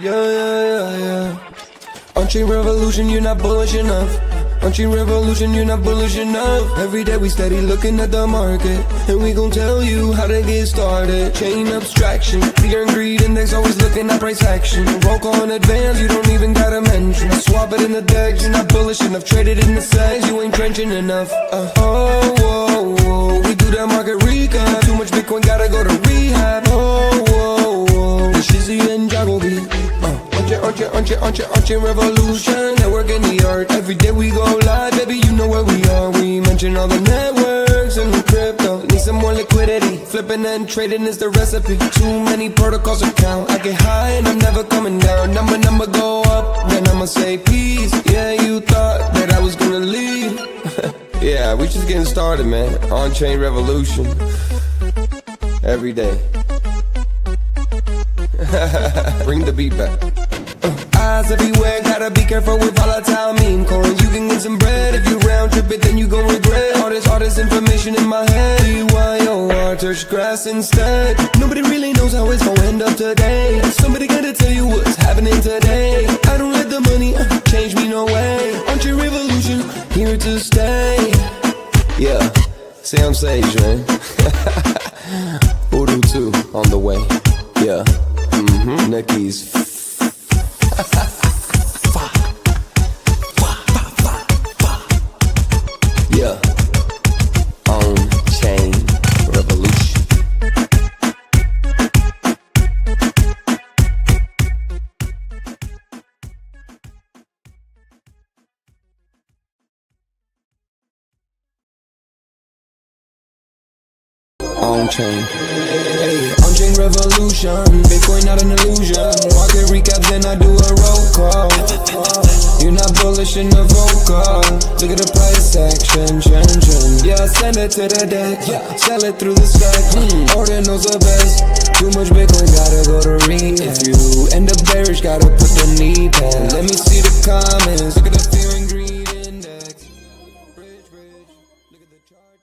Yeah. OnChain revolution, you're not bullish enough. OnChain revolution, you're not bullish enough. Every day we steady looking at the market, and we gon' tell you how to get started. Chain abstraction, fear and greed index, always looking at price action. Roll call in advance, you don't even gotta mention. Swap it in the decks, you're not bullish enough. Trade it in the segs, you ain't trenching enough. We do that market recap. Too much Bitcoin, gotta go to rehab. Shizzy and Joggle beat. OnChain revolution, network in the art. Every day we go live, baby, you know where we are. We mention all the networks and the crypto. Need some more liquidity, flipping and trading is the recipe. Too many protocols to count. I get high and I'm never coming down. Number go up, then I'ma say peace. Yeah, you thought that I was gonna leave. Yeah, we just getting started, man. OnChain revolution. Every day. Bring the beat back. Eyes everywhere, gotta be careful with volatile meme coins. You can get some bread if you round trip it, then you gon' regret. All this information in my head. BYOR, touch grass instead. Nobody really knows how it's gonna end up today. Somebody gotta tell you what's happening today. I don't let the money change me no way. OnChain revolution, here to stay. Yeah, say I'm Sage, man. Voodoo 2 on the way. Yeah, Nicky's. Yeah, OnChain revolution. OnChain. Hey, OnChain revolution. Bitcoin not an illusion. Market recap, then I do a roll call. You're not bullish in the vocal. Look at the price action, change. Yeah, send it to the deck. Yeah, sell it through the stack. Ordinal's the best. Too much Bitcoin, gotta go to read. If you end up bearish, gotta put the knee down. Let me see the comments. Look at the fear and greed index. Bridge. Look at the chart.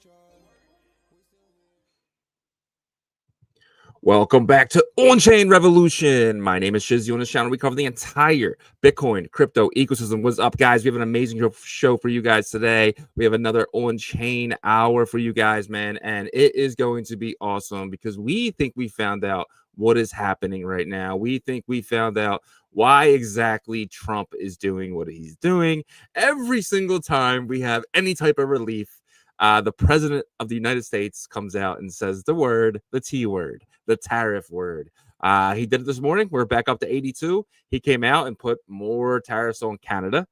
Welcome back to OnChain Revolution. My name is Shizzy. On this channel, we cover the entire Bitcoin crypto ecosystem. What's up, guys? We have an amazing show for you guys today. We have another OnChain hour for you guys, man, and it is going to be awesome because we think we found out what is happening right now. We think we found out why exactly Trump is doing what he's doing. Every single time we have any type of relief, the president of the United States comes out and says the T word, the tariff word. He did it this morning. We're back up to 82. He came out and put more tariffs on Canada,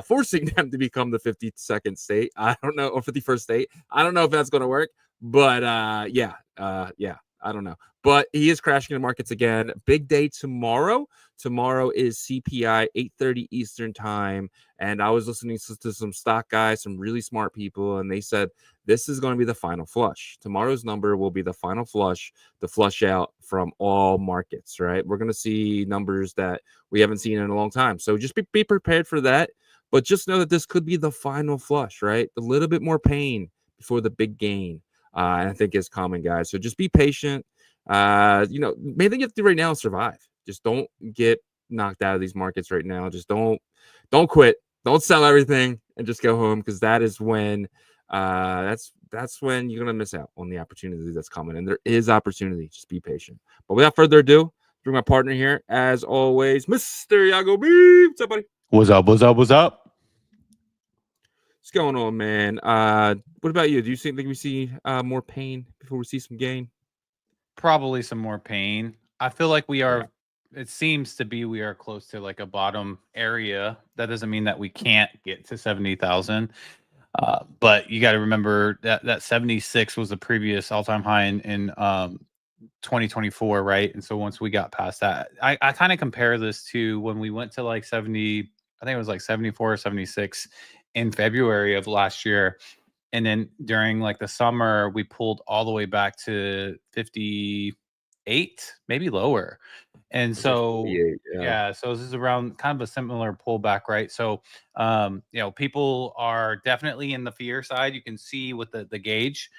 forcing them to become the 52nd state. I don't know, or 51st state. I don't know if that's going to work, but yeah, I don't know. But he is crashing the markets again. Big day tomorrow. Tomorrow is CPI 8:30 Eastern time. And I was listening to some stock guys, some really smart people, and they said this is going to be the final flush. Tomorrow's number will be the final flush, the flush out from all markets, right? We're going to see numbers that we haven't seen in a long time. So just be prepared for that. But just know that this could be the final flush, right? A little bit more pain before the big gain. And I think is common, guys. So just be patient. Main thing you have to do right now is survive. Just don't get knocked out of these markets right now. Just don't quit. Don't sell everything and just go home, because that is when that's when you're gonna miss out on the opportunity that's coming. And there is opportunity. Just be patient. But without further ado, bring my partner here, as always, Mr. Yago B. What's up, buddy? What's up? What's going on, man? What about you? Do you think we see more pain before we see some gain? Probably some more pain. I feel like we are, it seems to be, we are close to like a bottom area. That doesn't mean that we can't get to 70,000. But you got to remember that 76 was the previous all-time high in 2024, right? And so once we got past that, I kind of compare this to when we went to like 70, I think it was like 74 or 76 in February of last year. And then during like the summer, we pulled all the way back to 58, maybe lower. And so, so this is around kind of a similar pullback, right? So, people are definitely in the fear side. You can see with the gauge.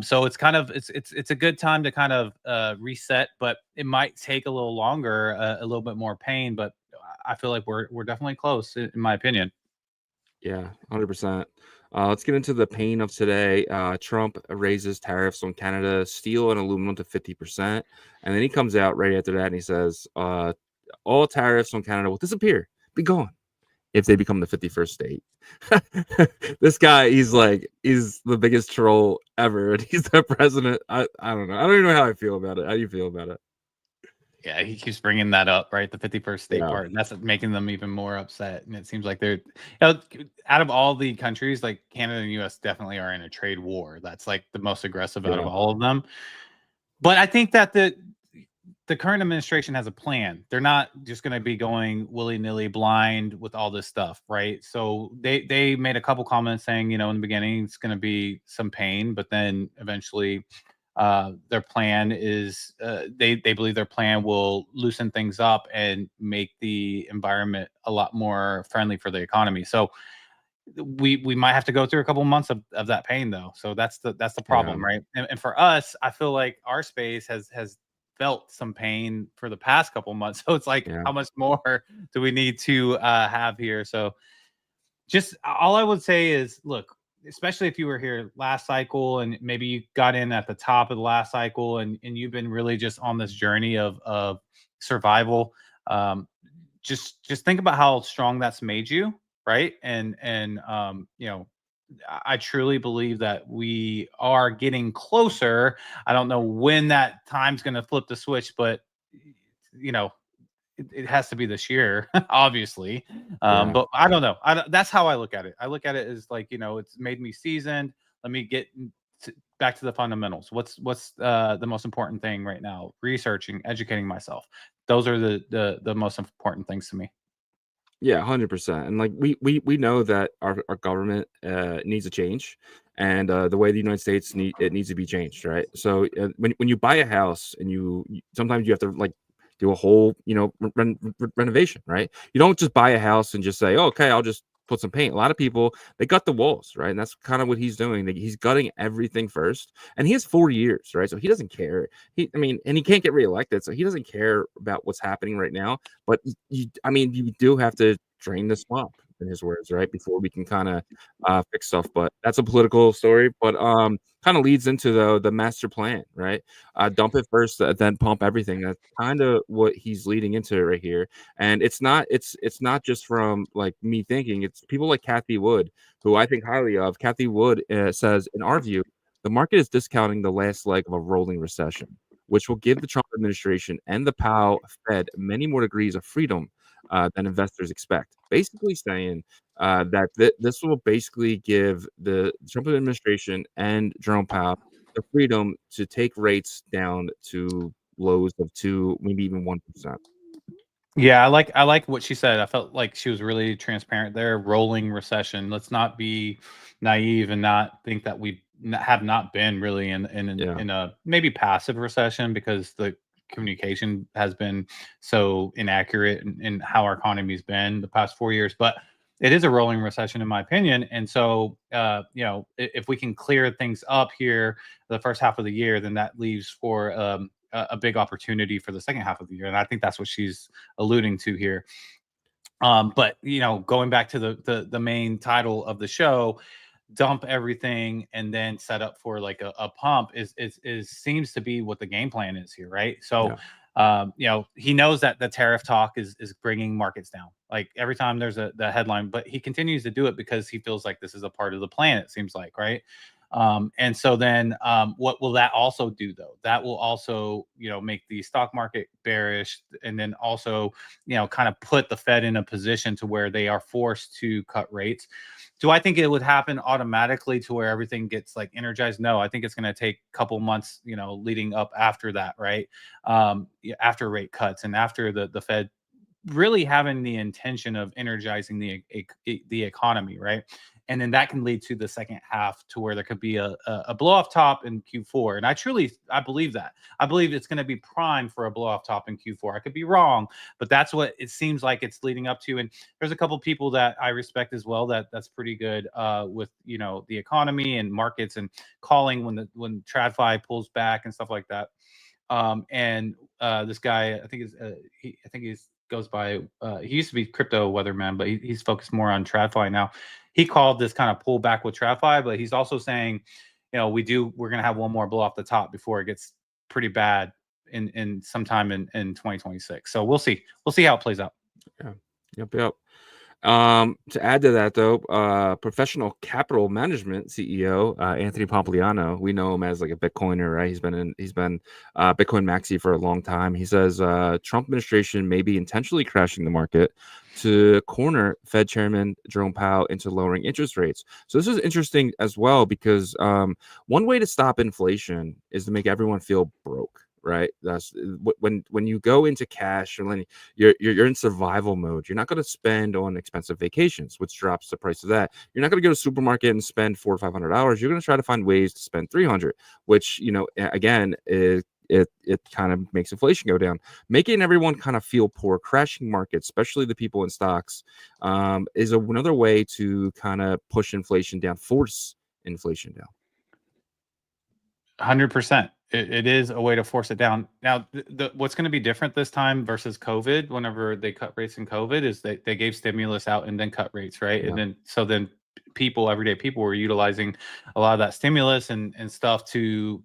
So it's kind of it's a good time to kind of reset, but it might take a little longer, a little bit more pain. But I feel like we're definitely close, in my opinion. Yeah, 100%. Let's get into the pain of today. Trump raises tariffs on Canada steel and aluminum to 50%. And then he comes out right after that and he says, all tariffs on Canada will disappear, be gone, if they become the 51st state. This guy, he's the biggest troll ever. And he's the president. I don't know. I don't even know how I feel about it. How do you feel about it? Yeah, he keeps bringing that up, right? The 51st state Yeah. part, and that's making them even more upset. And it seems like they're, out of all the countries, like Canada and US definitely are in a trade war. That's like the most aggressive out of Yeah. all of them. But I think that the current administration has a plan. They're not just going to be going willy-nilly blind with all this stuff, right? So they made a couple comments saying, in the beginning it's going to be some pain, but then eventually their plan is they believe their plan will loosen things up and make the environment a lot more friendly for the economy. So we might have to go through a couple months of that pain though. So that's the problem, right? And for us, I feel like our space has felt some pain for the past couple months. So it's like, how much more do we need to have here? So just all I would say is, look, especially if you were here last cycle and maybe you got in at the top of the last cycle and you've been really just on this journey of survival. Just think about how strong that's made you, right? And I truly believe that we are getting closer. I don't know when that time's going to flip the switch, but it has to be this year, obviously. But I don't know. That's how I look at it. I look at it as like, it's made me seasoned. Let me get back to the fundamentals. What's the most important thing right now? Researching, educating myself. Those are the most important things to me. Yeah, 100%. And like we know that our government needs a change, and the way the United States needs to be changed, right? So when you buy a house and sometimes you have to like do a whole renovation, right? You don't just buy a house and just say, oh, okay, I'll just put some paint. A lot of people, they gut the walls, right? And that's kind of what he's doing. He's gutting everything first, and he has 4 years, right? So he doesn't care. And he can't get reelected, so he doesn't care about what's happening right now. But you do have to drain the swamp, in his words, right? Before we can kind of fix stuff. But that's a political story. But kind of leads into the master plan, right? Dump it first, then pump everything. That's kind of what he's leading into right here. And it's not just from like me thinking. It's people like Kathy Wood, who I think highly of. Kathy Wood says, in our view, the market is discounting the last leg of a rolling recession, which will give the Trump administration and the Powell Fed many more degrees of freedom than investors expect. Basically saying that this will basically give the Trump administration and Jerome Powell the freedom to take rates down to lows of 2, maybe even 1%. Yeah, I like what she said. I felt like she was really transparent there. Rolling recession. Let's not be naive and not think that we have not been really in a maybe passive recession, because the communication has been so inaccurate in how our economy's been the past 4 years. But it is a rolling recession, in my opinion. And so, if we can clear things up here the first half of the year, then that leaves for a big opportunity for the second half of the year. And I think that's what she's alluding to here. But going back to the main title of the show, dump everything and then set up for like a pump is seems to be what the game plan is here, right? So he knows that the tariff talk is bringing markets down, like every time there's the headline, but he continues to do it because he feels like this is a part of the plan, it seems like, right? And so then what will that also do though? That will also, make the stock market bearish, and then also, kind of put the Fed in a position to where they are forced to cut rates. Do I think it would happen automatically to where everything gets like energized? No, I think it's going to take a couple months, leading up after that, right? After rate cuts and after the Fed really having the intention of energizing the economy, right? and then that can lead to the second half to where there could be a blow off top in Q4. And I believe that. I believe it's going to be prime for a blow off top in Q4. I could be wrong, but that's what it seems like it's leading up to. And there's a couple people that I respect as well that's pretty good with the economy and markets and calling when TradFi pulls back and stuff like that. This guy, I think he's goes by he used to be crypto weatherman, but he's focused more on TradFi now. He called this kind of pullback with TradFi, but he's also saying, we're going to have one more blow off the top before it gets pretty bad in sometime in 2026. So we'll see how it plays out. Yeah. Yep. To add to that, though, Professional Capital Management CEO Anthony Pompliano, we know him as like a Bitcoiner, right? He's been Bitcoin maxi for a long time. He says Trump administration may be intentionally crashing the market to corner Fed Chairman Jerome Powell into lowering interest rates. So this is interesting as well because one way to stop inflation is to make everyone feel broke. Right. That's when you go into cash and when you're in survival mode, you're not going to spend on expensive vacations, which drops the price of that. You're not going to go to the supermarket and spend $400 or $500. You're going to try to find ways to spend $300, which, again, it kind of makes inflation go down, making everyone kind of feel poor. Crashing markets, especially the people in stocks, is another way to kind of push inflation down, force inflation down. 100%. It is a way to force it down. Now, what's going to be different this time versus COVID, whenever they cut rates in COVID, is they gave stimulus out and then cut rates, right? Yeah. And then everyday people were utilizing a lot of that stimulus and stuff to,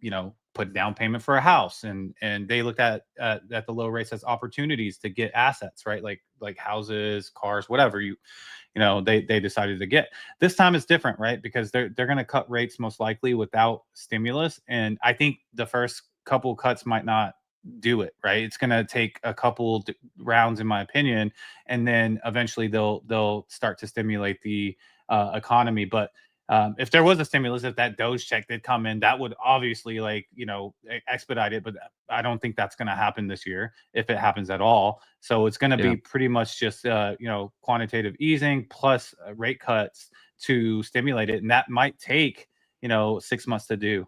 put down payment for a house. And they looked at the low rates as opportunities to get assets, right? Like houses, cars, whatever they decided to get. This time it's different, right? Because they're going to cut rates most likely without stimulus. And I think the first couple cuts might not do it, right? It's going to take a couple rounds, in my opinion, and then eventually they'll start to stimulate the economy. But if there was a stimulus, if that Doge check did come in, that would obviously expedite it. But I don't think that's going to happen this year, if it happens at all. So it's going to be pretty much just quantitative easing plus rate cuts to stimulate it, and that might take 6 months to do.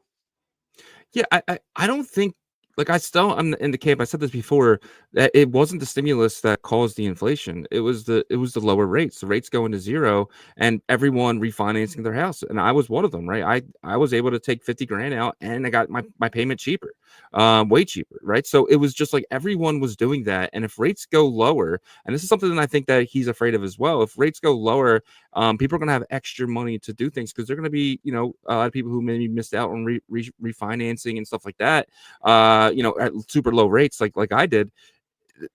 Yeah, I don't think. I'm in the camp. I said this before, that it wasn't the stimulus that caused the inflation. It was the lower rates. The rates going to zero, and everyone refinancing their house. And I was one of them, right? I was able to take $50,000 out, and I got my payment cheaper, way cheaper, right? So it was just like everyone was doing that. And if rates go lower, and this is something that I think that he's afraid of as well. If rates go lower, people are going to have extra money to do things because they're going to be, a lot of people who maybe missed out on refinancing and stuff like that. At super low rates like I did,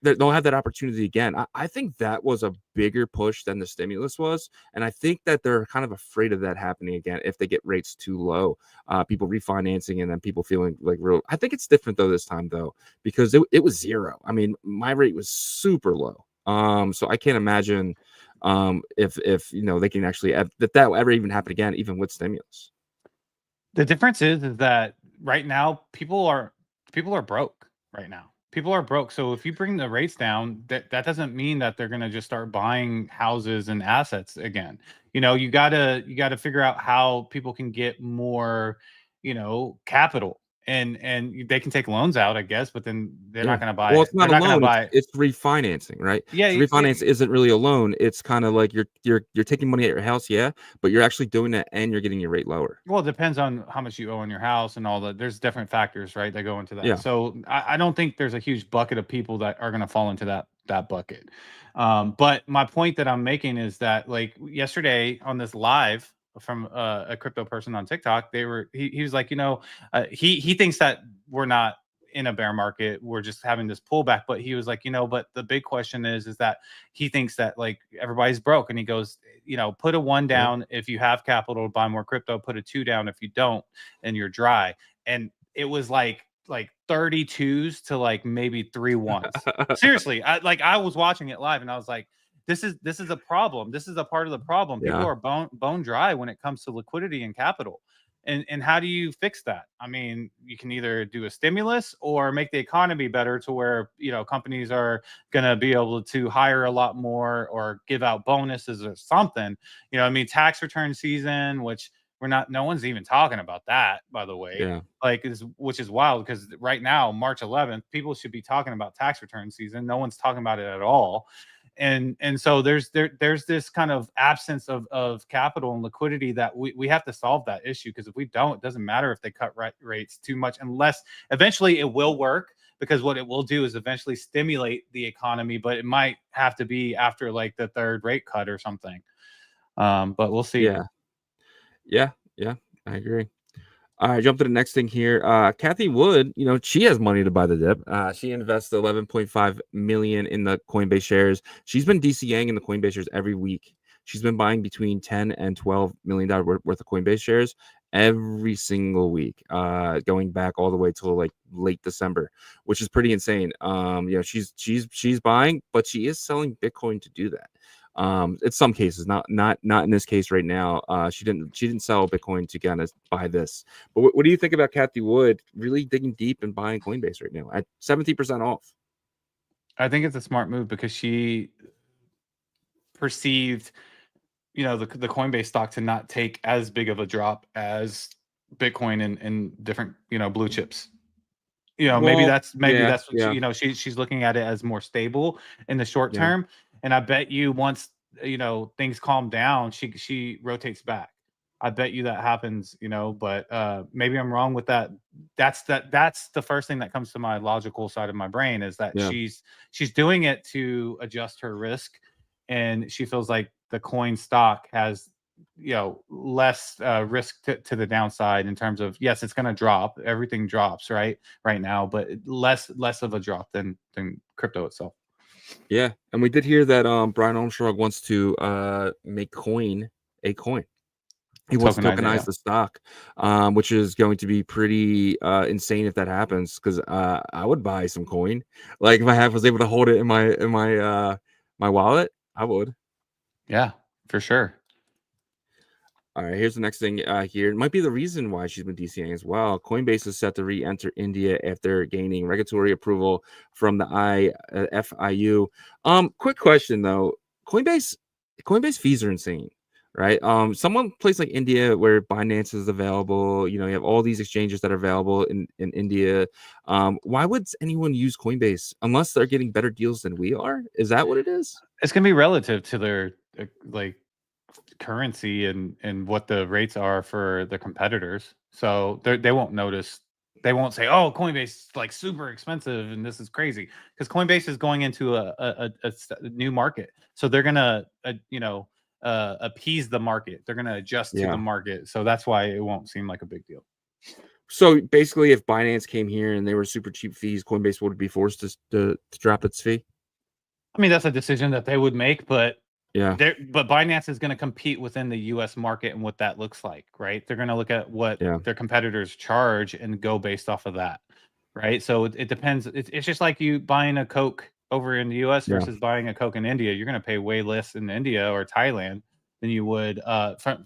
they'll have that opportunity again. I think that was a bigger push than the stimulus was, and I think that they're kind of afraid of that happening again if they get rates too low. People refinancing and then people feeling like real. I think it's different though this time though because it was zero. I mean, my rate was super low. So I can't imagine if they can actually that will ever even happen again, even with stimulus. The difference is that right now people are broke right now. People are broke. So if you bring the rates down, that doesn't mean that they're going to just start buying houses and assets again. You gotta figure out how people can get more, capital. And they can take loans out, I guess, but then they're not going to buy. Well, it's not a loan. Buy it. It's refinancing, right? Yeah, so refinance isn't really a loan. It's kind of like you're taking money at your house, but you're actually doing it and you're getting your rate lower. Well, it depends on how much you owe on your house and all that. There's different factors, right, that go into that. Yeah. So I don't think there's a huge bucket of people that are going to fall into that bucket. But my point that I'm making is that, like, yesterday on this live from a crypto person on TikTok, he was like, he thinks that we're not in a bear market, we're just having this pullback. But he was like, but the big question is that he thinks that like everybody's broke, and he goes, put a 1 down if you have capital to buy more crypto, put a 2 down if you don't, and you're dry. And it was like 32s to like maybe 3 1s. Seriously, I was watching it live and I was like, this is a problem. This is a part of the problem. People are bone dry when it comes to liquidity and capital. And how do you fix that? I mean, you can either do a stimulus or make the economy better to where, companies are going to be able to hire a lot more or give out bonuses or something. I mean, tax return season, which no one's even talking about that, by the way. Yeah. Which is wild, because right now, March 11th, people should be talking about tax return season. No one's talking about it at all. And so there's this kind of absence of capital and liquidity that we have to solve that issue, because if we don't, it doesn't matter if they cut rates too much, unless eventually it will work, because what it will do is eventually stimulate the economy, but it might have to be after like the third rate cut or something. But we'll see. Yeah, I agree. All right, jump to the next thing here. Kathy Wood, she has money to buy the dip. She invested 11.5 million in the Coinbase shares. She's been DCAing in the Coinbase shares every week. She's been buying between 10 and 12 million dollars worth of Coinbase shares every single week, going back all the way till like late December, which is pretty insane. She's buying, but she is selling Bitcoin to do that. In some cases, not in this case right now. She didn't sell Bitcoin to kind of buy this. But what do you think about Kathy Wood really digging deep and buying Coinbase right now at 70% off? I think it's a smart move, because she perceived, the Coinbase stock to not take as big of a drop as Bitcoin and different, blue chips. Maybe that's what she's looking at it as more stable in the short term. And I bet you once, things calm down, she rotates back. I bet you that happens, but maybe I'm wrong with that. That's the first thing that comes to my logical side of my brain, is that she's doing it to adjust her risk. And she feels like the coin stock has, less risk to the downside, in terms of, yes, it's going to drop. Everything drops right now, but less of a drop than crypto itself. Yeah, and we did hear that Brian Armstrong wants to make coin a coin. He wants to tokenize the stock, which is going to be pretty insane if that happens. Because I would buy some coin. Like if I was able to hold it in my wallet, I would. Yeah, for sure. All right, here's the next thing here. It might be the reason why she's been DCAing as well. Coinbase is set to re-enter India after gaining regulatory approval from the FIU. Quick question though. Coinbase fees are insane, right? Someone place like India, where Binance is available, you have all these exchanges that are available in India. Why would anyone use Coinbase unless they're getting better deals than we are? Is that what it is? It's gonna be relative to their currency and what the rates are for the competitors. So they won't notice. They won't say, "Oh, Coinbase is like super expensive and this is crazy," because Coinbase is going into a new market. So they're gonna appease the market. They're gonna adjust to the market. So that's why it won't seem like a big deal. So basically, if Binance came here and they were super cheap fees, Coinbase would be forced to drop its fee. I mean, that's a decision that they would make, but but Binance is going to compete within the U.S. market and what that looks like, right? They're going to look at what their competitors charge and go based off of that, right? So it depends. It's just like you buying a Coke over in the U.S. versus buying a Coke in India. You're going to pay way less in India or Thailand than you would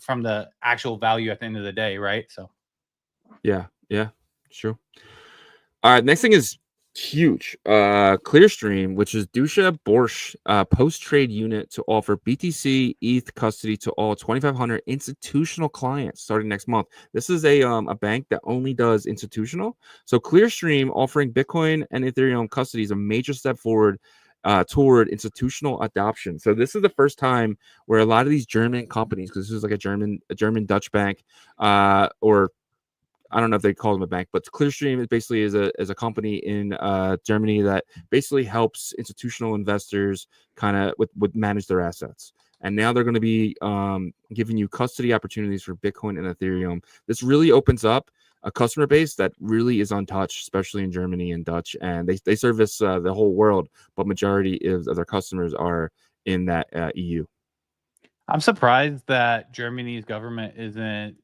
from the actual value at the end of the day, right? So, yeah, sure. All right, next thing is huge. Clearstream, which is Dusha Borsch post-trade unit to offer BTC ETH custody to all 2,500 institutional clients starting next month. This is a bank that only does institutional. So Clearstream offering Bitcoin and Ethereum custody is a major step forward toward institutional adoption. So this is the first time where a lot of these German companies, because this is like a German Dutch bank, or I don't know if they call them a bank, but Clearstream basically is a company in Germany that basically helps institutional investors kind of with manage their assets. And now they're going to be giving you custody opportunities for Bitcoin and Ethereum. This really opens up a customer base that really is untouched, especially in Germany and Dutch. And they service the whole world, but majority of their customers are in that EU. I'm surprised that Germany's government isn't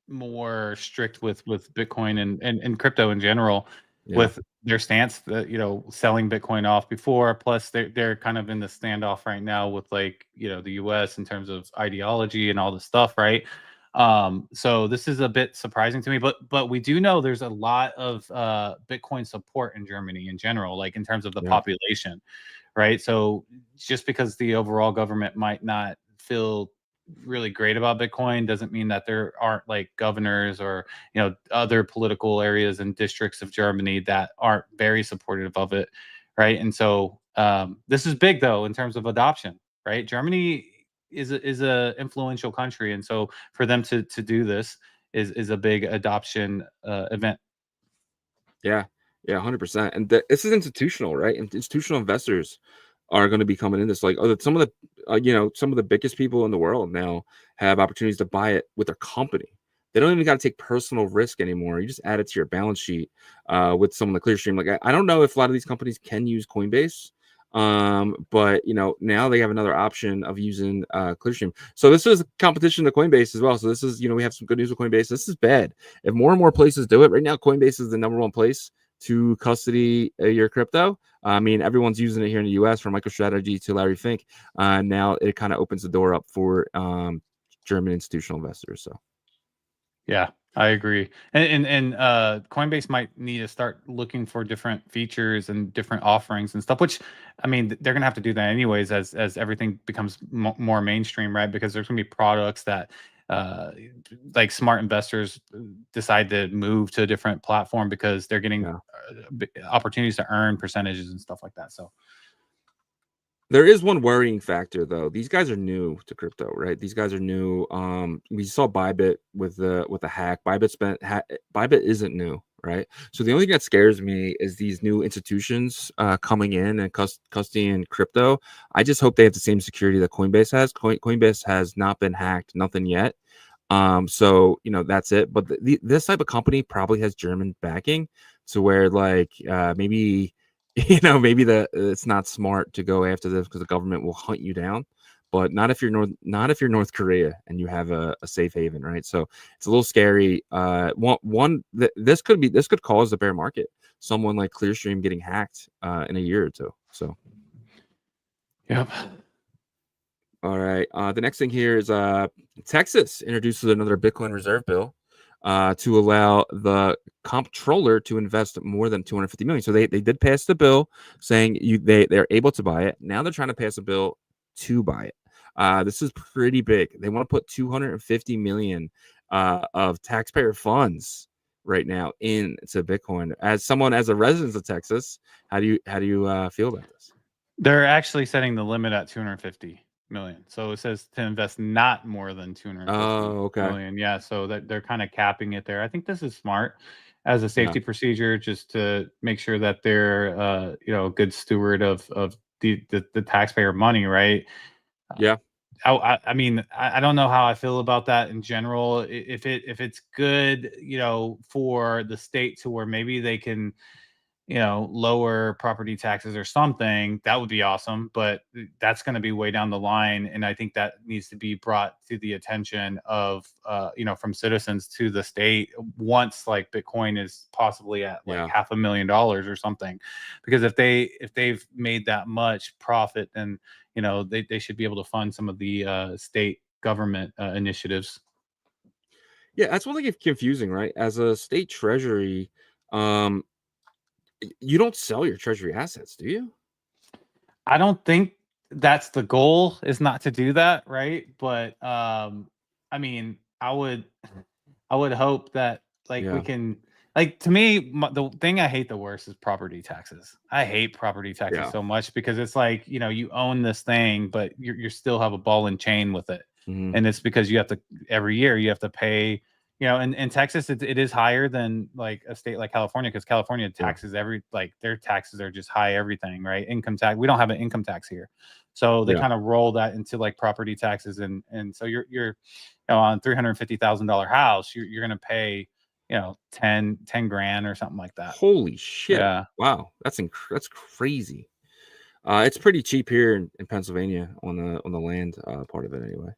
more strict with Bitcoin and crypto in general, with their stance that selling Bitcoin off before. Plus they're kind of in the standoff right now with the US in terms of ideology and all this stuff, right? So this is a bit surprising to me, but we do know there's a lot of Bitcoin support in Germany in general, like in terms of the population, right? So just because the overall government might not feel really great about Bitcoin doesn't mean that there aren't like governors or other political areas and districts of Germany that aren't very supportive of it, right? And so this is big though in terms of adoption, right? Germany is a influential country, and so for them to do this is a big adoption event. Yeah, 100%. And this is institutional, right? And institutional investors are going to be coming in this. Like, some of the, some of the biggest people in the world now have opportunities to buy it with their company. They don't even got to take personal risk anymore. You just add it to your balance sheet with some of the Clearstream. Like, I don't know if a lot of these companies can use Coinbase, but now they have another option of using Clearstream. So this is competition to Coinbase as well. So this is, we have some good news with Coinbase. This is bad. If more and more places do it right now, Coinbase is the #1 place to custody your crypto. I mean, everyone's using it here in the US, from MicroStrategy to Larry Fink. Now it kind of opens the door up for German institutional investors. So yeah, I agree. And Coinbase might need to start looking for different features and different offerings and stuff, which, I mean, they're going to have to do that anyways as everything becomes more mainstream, right? Because there's going to be products that like smart investors decide to move to a different platform because they're getting opportunities to earn percentages and stuff like that. So there is one worrying factor, though. These guys are new to crypto, right? These guys are new. We saw Bybit with the hack. Bybit isn't new, right? So the only thing that scares me is these new institutions coming in and custodying crypto. I just hope they have the same security that Coinbase has. Coinbase has not been hacked, nothing yet. So that's it. But this type of company probably has German backing, to where like maybe. Maybe it's not smart to go after this because the government will hunt you down, but not if you're North Korea and you have a safe haven, right? So it's a little scary. This could cause a bear market. Someone like Clearstream getting hacked in a year or two. So, yep. All right. The next thing here is Texas introduces another Bitcoin reserve bill to allow the comptroller to invest more than $250 million. So they did pass the bill saying they're able to buy it. Now they're trying to pass a bill to buy it. This is pretty big. They want to put $250 million of taxpayer funds right now into Bitcoin. As a resident of Texas, how do you feel about this? They're actually setting the limit at 250 million. So it says to invest not more than 250 million. Yeah, so that they're kind of capping it there. I think this is smart as a safety procedure, just to make sure that they're a good steward of the taxpayer money, right? Yeah. I mean, I don't know how I feel about that in general. If it's good, for the state to where maybe they can lower property taxes or something, that would be awesome. But that's going to be way down the line. And I think that needs to be brought to the attention of, from citizens to the state once like Bitcoin is possibly at like $500,000 or something. Because if they've made that much profit, then, they should be able to fund some of the state government initiatives. Yeah, that's what gets confusing, right? As a state treasury, you don't sell your treasury assets, do you? I don't think that's the goal, is not to do that, right? But I mean, I would hope that we can, to me, the thing I hate the worst is property taxes. I hate property taxes so much because it's like, you own this thing, but you still have a ball and chain with it. Mm-hmm. And it's because you have to, every year you have to pay, in Texas, it is higher than like a state like California, because California taxes their taxes are just high, everything, right? Income tax. We don't have an income tax here. So they kind of roll that into like property taxes. And so you're on $350,000 house, you're going to pay, 10 grand or something like that. Holy shit. Yeah. Wow. That's crazy. It's pretty cheap here in Pennsylvania on the land part of it anyway.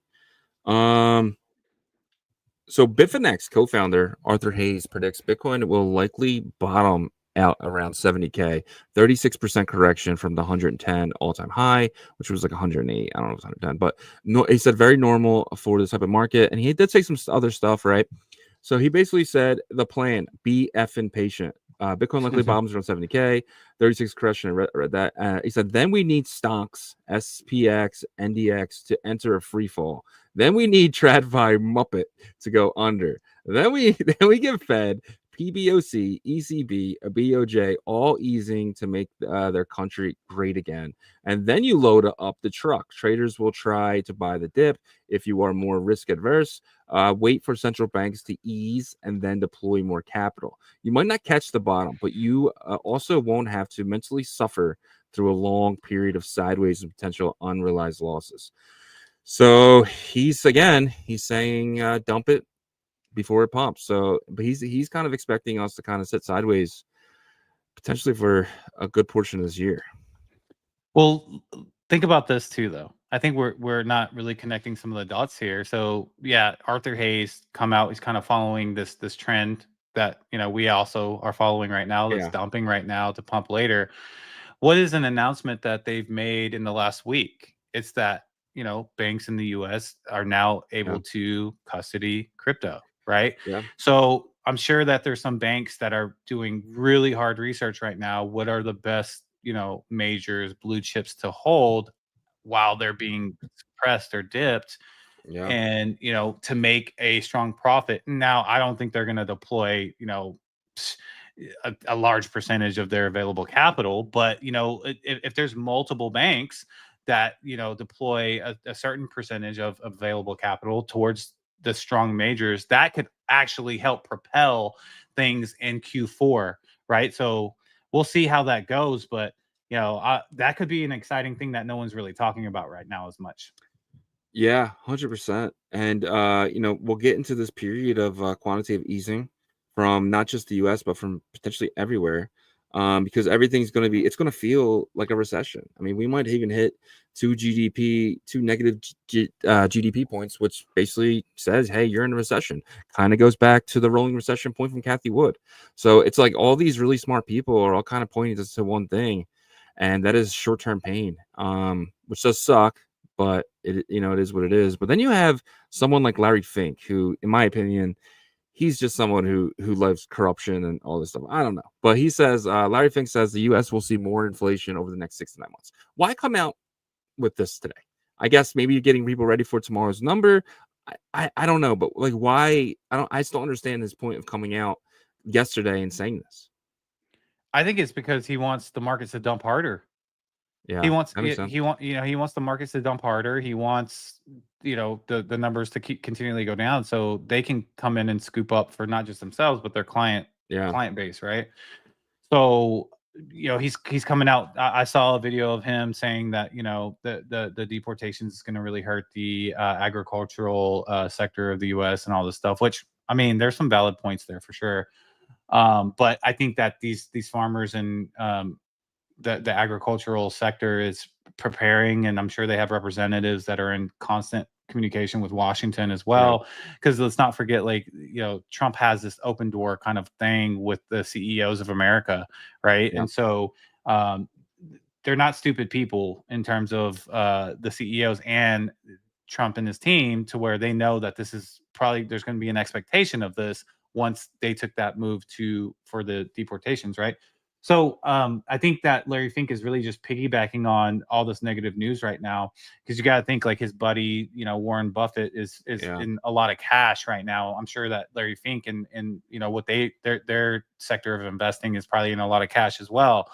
So Bitfinex co-founder Arthur Hayes predicts Bitcoin will likely bottom out around 70K, 36% correction from the 110 all-time high, which was like 108. I don't know if it's 110, but no, he said very normal for this type of market. And he did say some other stuff, right? So he basically said the plan: be effing patient. Bitcoin likely bottoms around 70K, 36 correction. I read that. He said then we need stocks, SPX, NDX to enter a free fall. Then we need TradFi Muppet to go under. Then we get Fed, PBOC, ECB, a BOJ all easing to make their country great again. And then you load up the truck. Traders will try to buy the dip. If you are more risk adverse, wait for central banks to ease and then deploy more capital. You might not catch the bottom, but you also won't have to mentally suffer through a long period of sideways and potential unrealized losses. So he's saying dump it before it pumps. So, but he's kind of expecting us to kind of sit sideways potentially for a good portion of this year. Well, think about this too, though. I think we're not really connecting some of the dots here. So yeah, Arthur Hayes come out. He's kind of following this trend that we also are following right now. That's dumping right now to pump later. What is an announcement that they've made in the last week? It's that banks in the U.S. are now able to custody crypto, right? Yeah. So I'm sure that there's some banks that are doing really hard research right now. What are the best majors, blue chips to hold while they're being suppressed or dipped, and to make a strong profit. Now, I don't think they're going to deploy a large percentage of their available capital, but if there's multiple banks that deploy a certain percentage of available capital towards the strong majors, that could actually help propel things in Q4, right? So we'll see how that goes, but that could be an exciting thing that no one's really talking about right now as much. Yeah, 100%. And we'll get into this period of quantitative easing from not just the US, but from potentially everywhere. Because everything's going to feel like a recession. I mean, we might even hit two negative GDP points, which basically says, hey, you're in a recession. Kind of goes back to the rolling recession point from Cathie Wood. So it's like all these really smart people are all kind of pointing to one thing, and that is short-term pain, which does suck, but it is what it is. But then you have someone like Larry Fink, who, in my opinion, he's just someone who loves corruption and all this stuff. I don't know. But he says, Larry Fink says the U.S. will see more inflation over the next 6 to 9 months. Why come out with this today? I guess maybe you're getting people ready for tomorrow's number. I don't know. But like, why? I still understand his point of coming out yesterday and saying this. I think it's because he wants the markets to dump harder. Yeah, he wants he wants the markets to dump harder. He wants the numbers to keep continually go down, so they can come in and scoop up for not just themselves but their client base, right? So he's coming out. I saw a video of him saying that the deportations is going to really hurt the agricultural sector of the U.S. and all this stuff. Which, I mean, there's some valid points there for sure. But I think that these farmers and the agricultural sector is preparing, and I'm sure they have representatives that are in constant communication with Washington as well. Because let's not forget, Trump has this open door kind of thing with the CEOs of America, right? And so they're not stupid people in terms of the CEOs and Trump and his team, to where they know that this is probably, there's going to be an expectation of this once they took that move for the deportations, right? So I think that Larry Fink is really just piggybacking on all this negative news right now, because you got to think, like, his buddy, Warren Buffett is in a lot of cash right now. I'm sure that Larry Fink and what their sector of investing is probably in a lot of cash as well,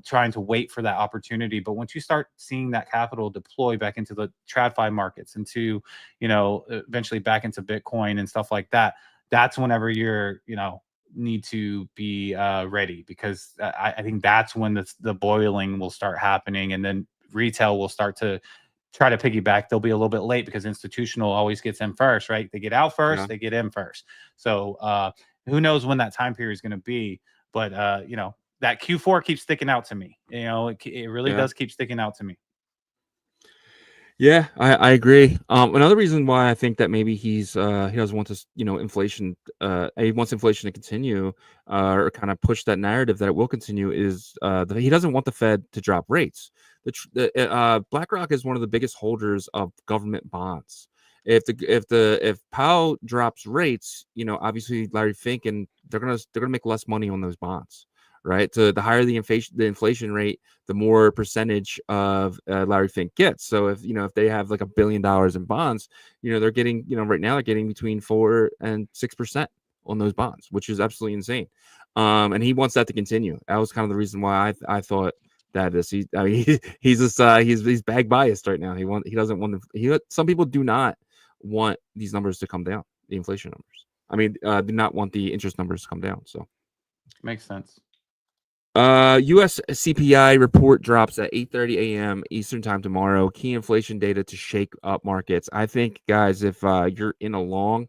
trying to wait for that opportunity. But once you start seeing that capital deploy back into the TradFi markets, into eventually back into Bitcoin and stuff like that, that's whenever you're need to be ready, because I think that's when the boiling will start happening, and then retail will start to try to piggyback. They'll be a little bit late because institutional always gets in first, right? They get out first, they get in first. So who knows when that time period is going to be? But that Q4 keeps sticking out to me. It really does keep sticking out to me. Yeah, I agree. Another reason why I think that maybe he doesn't want this, inflation. He wants inflation to continue, or kind of push that narrative that it will continue. Is that he doesn't want the Fed to drop rates. BlackRock is one of the biggest holders of government bonds. If Powell drops rates, obviously Larry Fink and they're gonna make less money on those bonds, right? So the higher the inflation rate, the more percentage of Larry Fink gets. So if they have like $1 billion in bonds, they're getting, right now they're getting between 4 and 6% on those bonds, which is absolutely insane. And he wants that to continue. That was kind of the reason why I thought that is he's just he's bag biased right now. He doesn't want some people do not want these numbers to come down, the inflation numbers. I mean, do not want the interest numbers to come down. So Makes sense. US CPI report drops at 8:30 a.m. Eastern time tomorrow. Key inflation data to shake up markets. I think, guys, if you're in a long,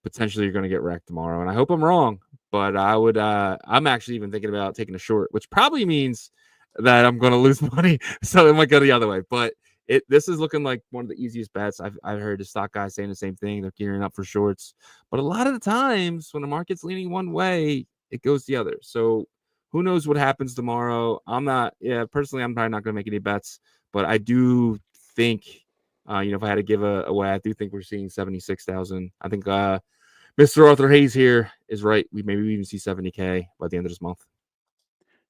potentially you're going to get wrecked tomorrow. And I hope I'm wrong, but I'm actually even thinking about taking a short, which probably means that I'm going to lose money. So it might go the other way. But this is looking like one of the easiest bets. I've heard the stock guys saying the same thing. They're gearing up for shorts. But a lot of the times when the market's leaning one way, it goes the other. So who knows what happens tomorrow? Personally, I'm probably not going to make any bets, but I do think, if I had to give away, I do think we're seeing 76,000. I think Mr. Arthur Hayes here is right. We even see 70K by the end of this month.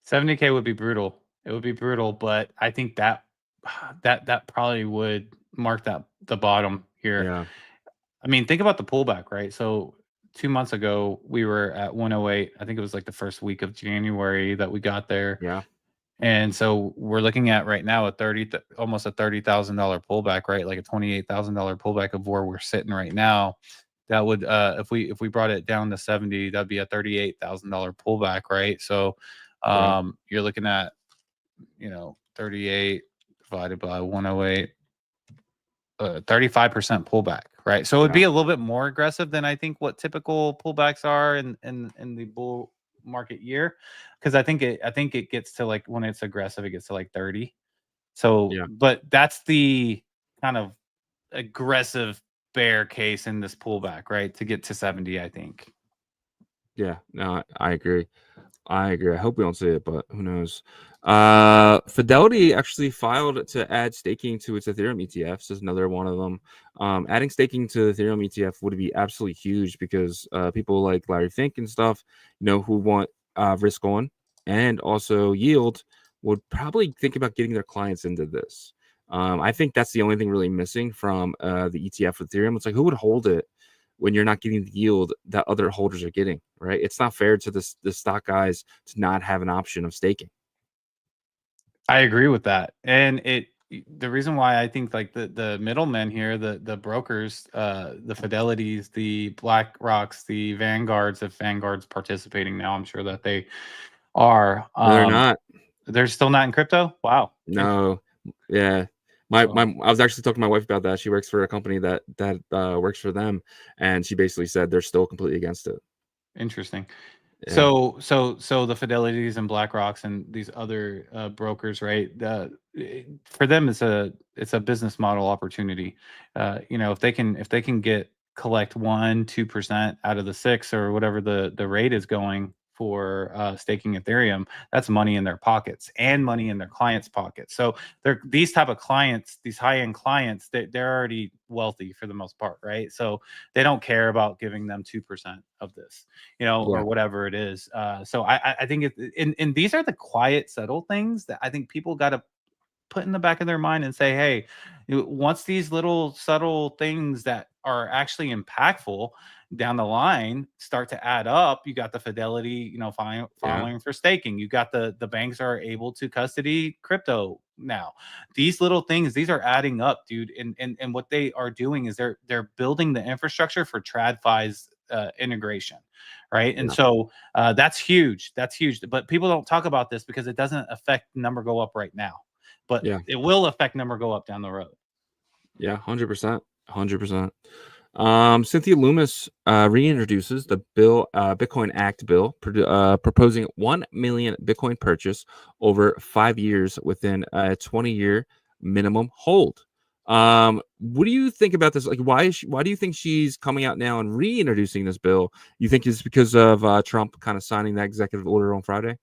70K would be brutal. It would be brutal, but I think that probably would mark the bottom here. Yeah. I mean, think about the pullback, right? So 2 months ago, we were at 108. I think it was like the first week of January that we got there. Yeah. And so we're looking at right now almost a $30,000 pullback, right? Like a $28,000 pullback of where we're sitting right now. That would, if we brought it down to 70, that'd be a $38,000 pullback, right? So, you're looking at, 38 divided by 108, 35% pullback, right? So it would be a little bit more aggressive than I think what typical pullbacks are in the bull market year, because I think it gets to, like, when it's aggressive, it gets to like 30. So, but that's the kind of aggressive bear case in this pullback, right? To get to 70, I think. Yeah, no, I agree. I hope we don't see it, but who knows? Fidelity actually filed to add staking to its Ethereum ETFs. This is another one of them. Adding staking to the Ethereum ETF would be absolutely huge because people like Larry Fink and stuff, who want risk on and also yield, would probably think about getting their clients into this. I think that's the only thing really missing from the ETF for Ethereum. It's like, who would hold it when you're not getting the yield that other holders are getting, right? It's not fair to the stock guys to not have an option of staking. I agree with that. And the reason why I think, like, the middlemen here, the brokers, the Fidelities, the BlackRocks, the Vanguards, if Vanguard's participating now, I'm sure that they are. No, they're not. They're still not in crypto? Wow. No. Yeah. I was actually talking to my wife about that. She works for a company that works for them, and she basically said they're still completely against it. Interesting. Yeah. So the Fidelities and BlackRocks and these other brokers, right? For them, it's a business model opportunity. If they can collect 1-2% out of the 6 or whatever the rate is going for staking Ethereum, that's money in their pockets and money in their clients' pockets. So these type of clients, these high-end clients, they're already wealthy for the most part, right? So they don't care about giving them 2% of this, or whatever it is. So I think and these are the quiet, subtle things that I think people got to put in the back of their mind and say, hey, once these little subtle things that are actually impactful down the line start to add up, you got the Fidelity, filing for staking. You got the banks are able to custody crypto now. These little things, these are adding up, dude. And what they are doing is they're building the infrastructure for TradFi's integration, right? And so that's huge. That's huge. But people don't talk about this because it doesn't affect number go up right now. But it will affect number go up down the road. Yeah, 100%. 100%. Cynthia Loomis reintroduces the Bitcoin Act bill, proposing 1 million Bitcoin purchase over 5 years within a 20-year minimum hold. What do you think about this? Like, why do you think she's coming out now and reintroducing this bill? You think it's because of Trump kind of signing that executive order on Friday?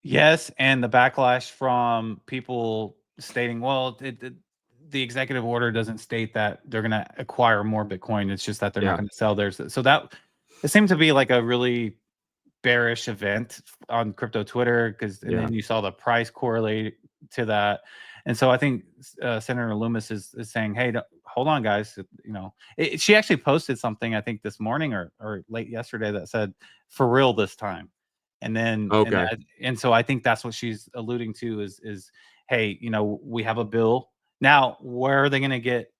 Yes, and the backlash from people stating, well, the executive order doesn't state that they're going to acquire more Bitcoin. It's just that they're not Yeah. going to sell theirs. So that it seemed to be like a really bearish event on crypto Twitter and then you saw the price correlate to that. And so I think Senator Loomis is saying, hey, hold on, guys. She actually posted something, I think this morning or late yesterday, that said, for real this time. And then, Okay. and so I think that's what she's alluding to is, hey, we have a bill now. Where are they going to get,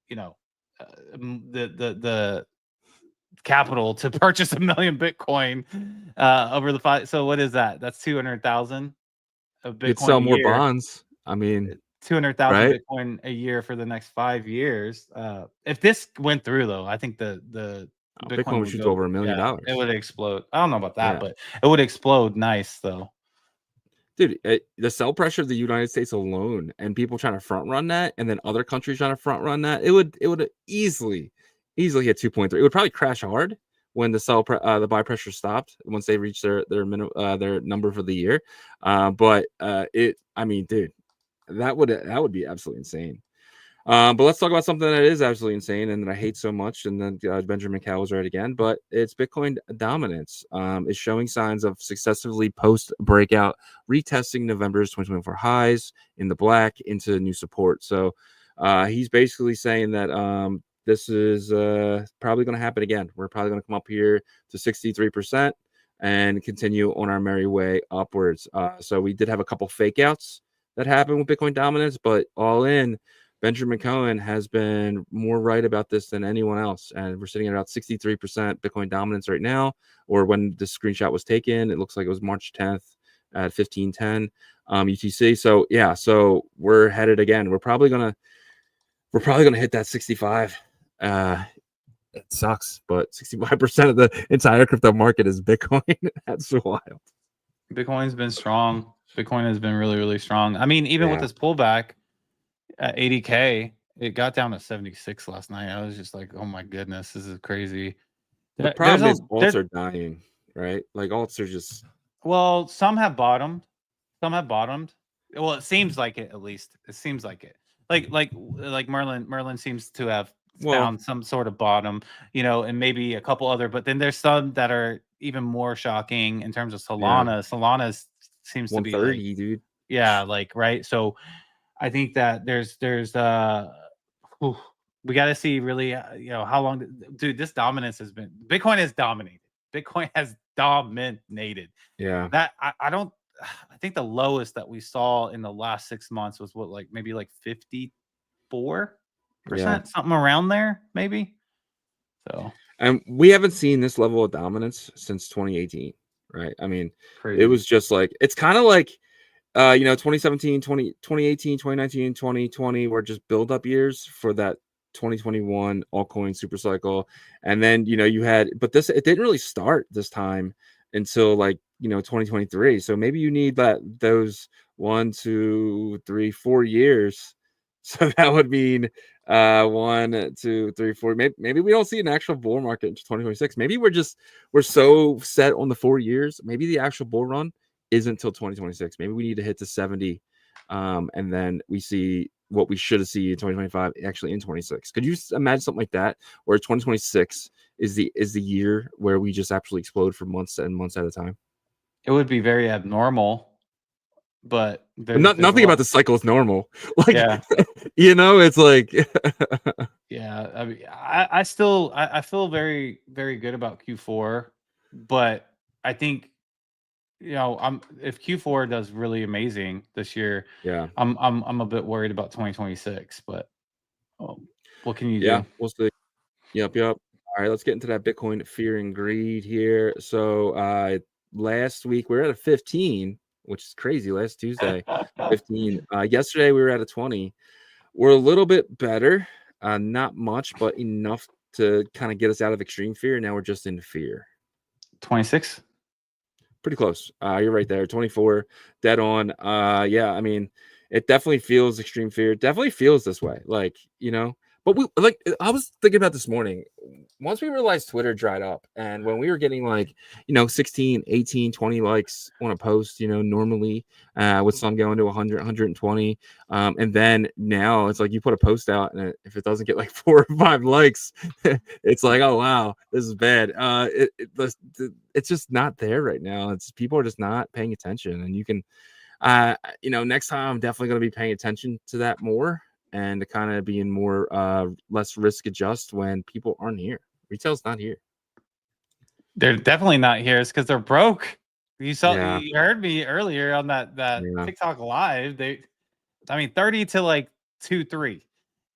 the capital to purchase 1 million Bitcoin over the 5? So what is that? That's 200,000 of You'd Bitcoin sell a more year. bonds. I mean, 200,000 right? Bitcoin a year for the next 5 years. If this went through, though, I think the Bitcoin would would shoot to go. over $1 million. Yeah, it would explode. I don't know about that, Yeah. but it would explode nice though. Dude, the sell pressure of the United States alone, and people trying to front run that, and then other countries trying to front run that, it would easily hit 2.3. It would probably crash hard when the buy pressure stopped once they reach their number for the year. But I mean, dude, that would be absolutely insane. But let's talk about something that is absolutely insane and that I hate so much. And then Benjamin Cow was right again, but it's Bitcoin dominance. Is showing signs of successively post breakout, retesting November's 2024 highs in the black into new support. So he's basically saying that this is probably going to happen again. We're probably going to come up here to 63% and continue on our merry way upwards. So we did have a couple fake outs that happened with Bitcoin dominance, but all in, Benjamin Cohen has been more right about this than anyone else. And we're sitting at about 63% Bitcoin dominance right now, or when the screenshot was taken, it looks like it was March 10th at 1510 UTC. So yeah, so we're headed again. We're probably gonna hit that 65. It sucks, but 65% of the entire crypto market is Bitcoin. That's wild. Bitcoin's been strong. Bitcoin has been really, really strong. I mean, even with this pullback at 80K, it got down to 76 last night. I was just like, oh my goodness, this is crazy. The problem is alts are dying, right? Like alts are just... Well, some have bottomed. Well, it seems like it, at least. It seems like it. Like Merlin seems to have found some sort of bottom, and maybe a couple other, but then there's some that are even more shocking in terms of Solana. Yeah. Solana seems to be like, dude. Yeah, like, right. So I think that there's we got to see really, how long, dude, this dominance has been, Bitcoin has dominated. Yeah. That I think the lowest that we saw in the last 6 months was maybe 54%, something around there, maybe. So, and we haven't seen this level of dominance since 2018, right? I mean, crazy. It was just like, it's kind of like 2017, 2018, 2019, 2020 were just build-up years for that 2021 altcoin super cycle. And then, you had, but it didn't really start this time until 2023. So maybe you need those 1, 2, 3, 4 years. So that would mean 1, 2, 3, 4. Maybe we don't see an actual bull market until 2026. Maybe we're so set on the 4 years. Maybe the actual bull run isn't until 2026. Maybe we need to hit to 70, and then we see what we should see in 2025 actually in 26. Could you imagine something like that, where 2026 is the year where we just absolutely explode for months and months at a time? It would be very abnormal, but nothing about the cycle is normal. Like, yeah. It's like Yeah, I mean, I feel very, very good about Q4, but I think, if Q4 does really amazing this year, yeah, I'm a bit worried about 2026, but what can you do? Yeah, we'll see. Yep. All right, let's get into that Bitcoin fear and greed here. So last week we were at a 15, which is crazy. Last Tuesday, 15. Yesterday we were at a 20. We're a little bit better, not much, but enough to kind of get us out of extreme fear. Now we're just in fear. 26. Pretty close. You're right there. 24, dead on. Yeah, I mean, it definitely feels extreme fear. It definitely feels this way. Like, but we like I was thinking about this morning. Once we realized Twitter dried up, and when we were getting like, 16, 18, 20 likes on a post, normally, with some going to 100, 120. And then now it's like you put a post out, and if it doesn't get like 4 or 5 likes, it's like, oh wow, this is bad. It's just not there right now. It's people are just not paying attention, and you can, next time I'm definitely going to be paying attention to that more, and to kind of being more less risk adjust when people aren't here. Retail's not here. They're definitely not here. It's because they're broke. You Yeah. you heard me earlier on that Yeah. TikTok live. 30 to like 2, 3.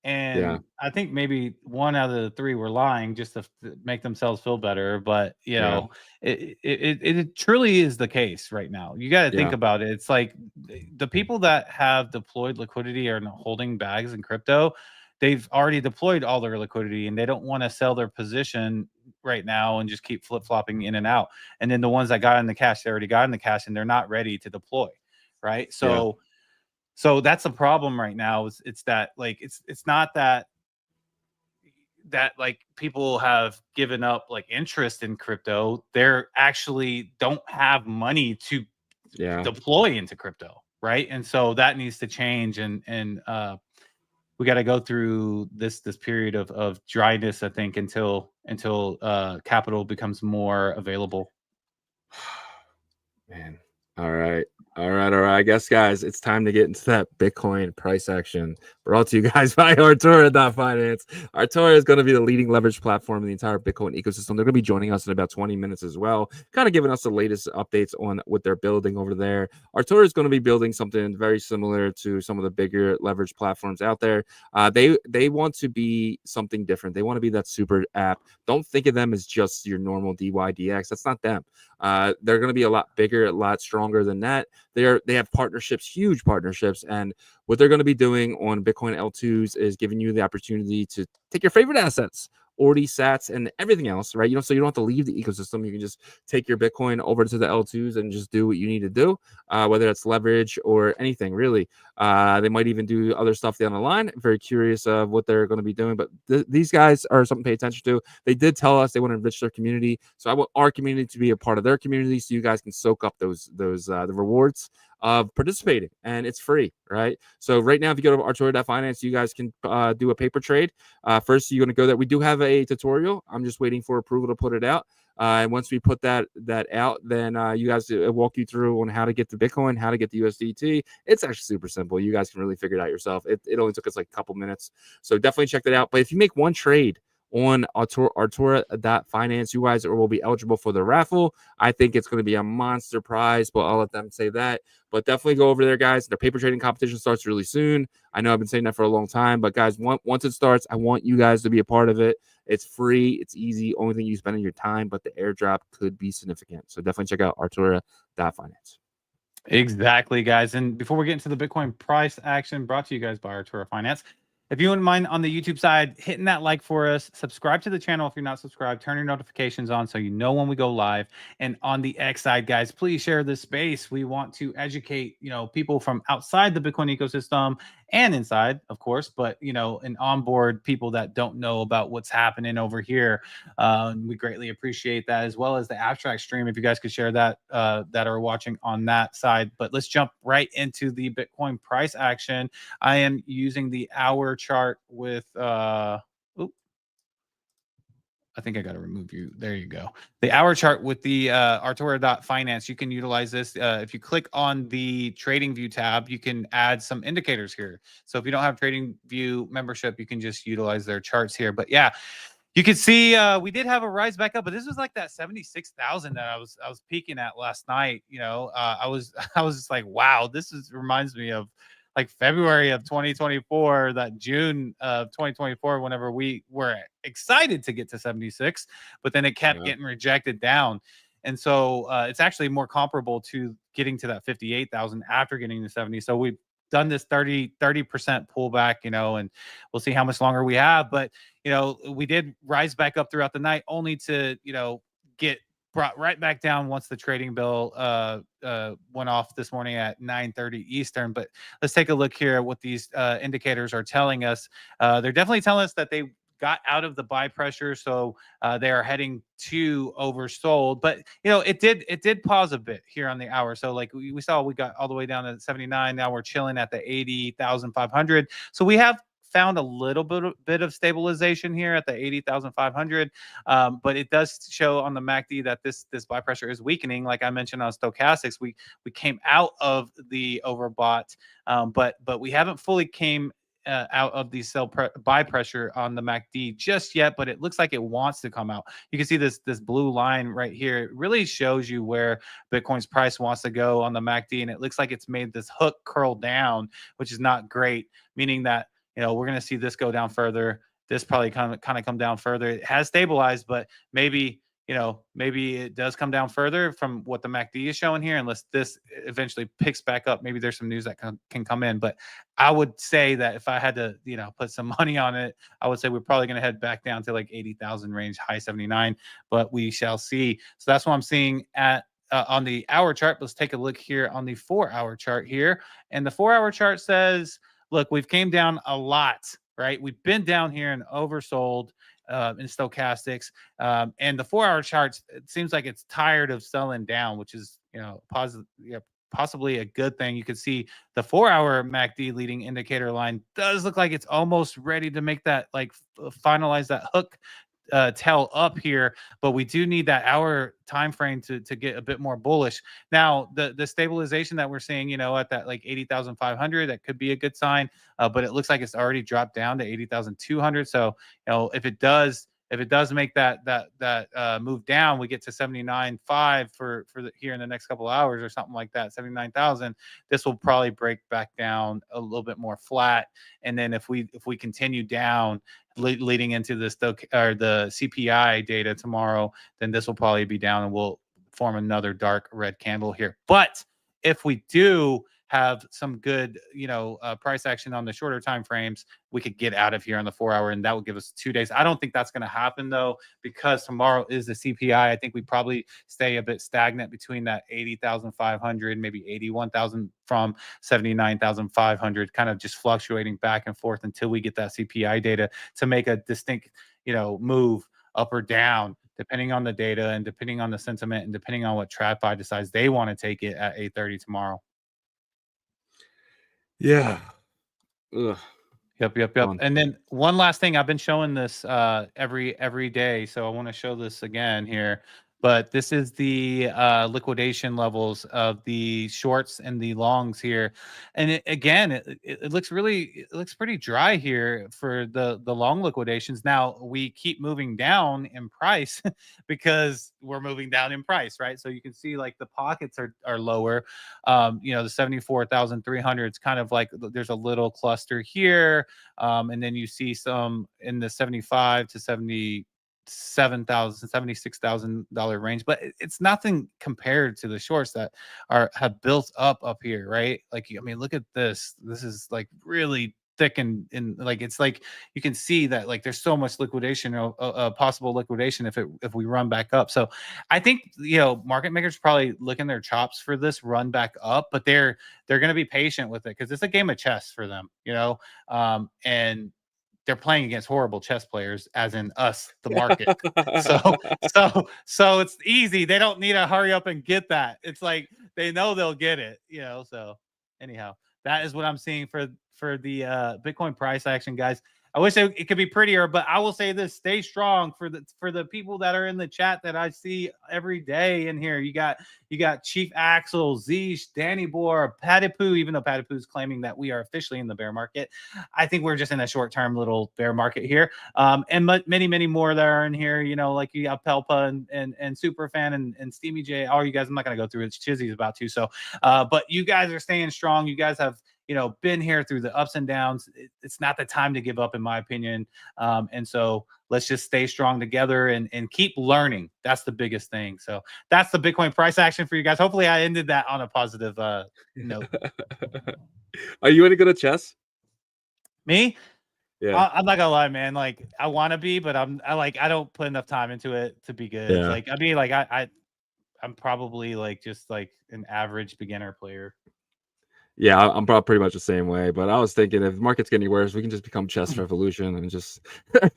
And Yeah. I think maybe 1 out of the 3 were lying just to make themselves feel better. But it truly is the case right now. You got to think Yeah. about it. It's like the people that have deployed liquidity are holding bags in crypto. They've already deployed all their liquidity, and they don't want to sell their position right now and just keep flip-flopping in and out. And then the ones that got in the cash, they already got in the cash, and they're not ready to deploy, right? So that's a problem right now. It's that like it's not that like people have given up like interest in crypto. They're actually don't have money to deploy into crypto, right? And so that needs to change, and we got to go through this period of dryness, I think, until capital becomes more available. Man. All right. I guess, guys, it's time to get into that Bitcoin price action. Brought to you guys by Artura.finance. Artura is going to be the leading leverage platform in the entire Bitcoin ecosystem. They're going to be joining us in about 20 minutes as well, kind of giving us the latest updates on what they're building over there. Artura is going to be building something very similar to some of the bigger leverage platforms out there. They want to be something different. They want to be that super app. Don't think of them as just your normal DYDX. That's not them. They're going to be a lot bigger, a lot stronger than that. They have partnerships, huge partnerships, and what they're going to be doing on Bitcoin L2s is giving you the opportunity to take your favorite assets, Ordi, Sats, and everything else, right? So you don't have to leave the ecosystem. You can just take your Bitcoin over to the L2s and just do what you need to do, whether it's leverage or anything, really. They might even do other stuff down the line. I'm very curious of what they're going to be doing, but these guys are something to pay attention to. They did tell us they want to enrich their community, so I want our community to be a part of their community, so you guys can soak up the rewards of participating, and it's free, right? So right now, if you go to Artura.finance, you guys can do a paper trade. First, you're going to go there. We do have a tutorial. I'm just waiting for approval to put it out. And once we put that out, then you guys walk you through on how to get the Bitcoin, how to get the USDT. It's actually super simple. You guys can really figure it out yourself. It only took us like a couple minutes. So definitely check that out. But if you make one trade on Artura.finance, you guys will be eligible for the raffle. I think it's going to be a monster prize, but I'll let them say that. But definitely go over there, guys. Their paper trading competition starts really soon. I know I've been saying that for a long time, but guys, once it starts, I want you guys to be a part of it. It's free. It's easy. Only thing you spend in your time, but the airdrop could be significant. So definitely check out Artura.finance. Exactly, guys. And before we get into the Bitcoin price action brought to you guys by Artura Finance, if you wouldn't mind on the YouTube side, hitting that like for us, subscribe to the channel if you're not subscribed, turn your notifications on so you know when we go live. And on the X side, guys, please share this space. We want to educate, people from outside the Bitcoin ecosystem and inside, of course, but, and onboard people that don't know about what's happening over here. We greatly appreciate that, as well as the abstract stream. If you guys could share that, that are watching on that side. But let's jump right into the Bitcoin price action. I am using the hour chart with I think I got to remove you. There you go. The hour chart with the Artura.finance. You can utilize this. If you click on the Trading View tab, you can add some indicators here. So if you don't have Trading View membership, you can just utilize their charts here. But yeah, you can see we did have a rise back up, but this was like that 76,000 that I was peaking at last night. I was just like, wow, reminds me of like February of 2024, that June of 2024, whenever we were excited to get to 76, but then it kept getting rejected down. And so it's actually more comparable to getting to that 58,000 after getting to 70. So we've done this 30% pullback, and we'll see how much longer we have. But, we did rise back up throughout the night, only to, get brought right back down once the trading bell went off this morning at 9:30 Eastern. But let's take a look here at what these indicators are telling us. They're definitely telling us that they got out of the buy pressure, so they are heading to oversold. But it did pause a bit here on the hour. So like we saw, we got all the way down to 79. Now we're chilling at the 80,500. So we have found a little bit of stabilization here at the 80,500, but it does show on the MACD that this buy pressure is weakening. Like I mentioned on stochastics, we came out of the overbought, but we haven't fully came out of the buy pressure on the MACD just yet, but it looks like it wants to come out. You can see this blue line right here. It really shows you where Bitcoin's price wants to go on the MACD, and it looks like it's made this hook curl down, which is not great, meaning that we're going to see this go down further. This probably kind of come down further. It has stabilized, but maybe it does come down further from what the MACD is showing here, unless this eventually picks back up. Maybe there's some news that can come in. But I would say that if I had to, put some money on it, I would say we're probably going to head back down to like 80,000 range, high 79, but we shall see. So that's what I'm seeing at on the hour chart. Let's take a look here on the 4-hour chart here. And the 4-hour chart says, look, we've came down a lot, right? We've been down here and oversold in stochastics. And the 4-hour charts, it seems like it's tired of selling down, which is, possibly a good thing. You can see the 4-hour MACD leading indicator line does look like it's almost ready to make that, like, finalize that hook tail up here, but we do need that hour time frame to get a bit more bullish. Now the stabilization that we're seeing, at that like 80,500, that could be a good sign, but it looks like it's already dropped down to 80,200. So if it does make that move down, we get to 79.5 for here in the next couple of hours or something like that, 79,000. This will probably break back down a little bit more flat, and then if we continue down leading into the CPI data tomorrow, then this will probably be down and we'll form another dark red candle here. But if we do have some good, price action on the shorter time frames, we could get out of here on the 4-hour, and that would give us 2 days. I don't think that's going to happen though, because tomorrow is the CPI. I think we probably stay a bit stagnant between that 80,500, maybe 81,000 from 79,500, kind of just fluctuating back and forth until we get that CPI data to make a distinct, move up or down, depending on the data and depending on the sentiment and depending on what TradFi decides they want to take it at 8:30 tomorrow. Yeah. Ugh. Yep. And then one last thing, I've been showing this every day, so I want to show this again here. But this is the liquidation levels of the shorts and the longs here, and it looks pretty dry here for the long liquidations. Now we keep moving down in price because we're moving down in price, right? So you can see like the pockets are lower. The 74,300. It's kind of like there's a little cluster here, and then you see some in the 75 to 76,000 range, but it's nothing compared to the shorts that have built up here, right? Like, I mean, look at this. This is like really thick and like it's like you can see that like there's so much liquidation, possible liquidation if we run back up. So I think market makers probably licking their chops for this run back up, but they're going to be patient with it because it's a game of chess for them, and they're playing against horrible chess players, as in us, the market. so it's easy. They don't need to hurry up and get that. It's like they know they'll get it, So anyhow, that is what I'm seeing for the Bitcoin price action, guys. I wish it could be prettier, but I will say this: stay strong for the people that are in the chat that I see every day in here. You got Chief Axel, Zeesh, Danny Boer, Patipoo. Even though Patipoo is claiming that we are officially in the bear market, I think we're just in a short-term little bear market here. And many more that are in here. Like you got Pelpa and Superfan and Steamy J. All you guys, I'm not gonna go through it. Chizzy's about to. So, but you guys are staying strong. You guys have been here through the ups and downs. It's not the time to give up, in my opinion. And so let's just stay strong together and keep learning. That's the biggest thing. So that's the Bitcoin price action for you guys. Hopefully I ended that on a positive note. Are you any good at chess? Me? Yeah. I'm not gonna lie, man. Like I want to be, but I don't put enough time into it to be good. Yeah. Like I mean, like I I'm probably like just like an average beginner player. Yeah, I'm probably pretty much the same way. But I was thinking if the market's getting worse, we can just become Chess Revolution and just.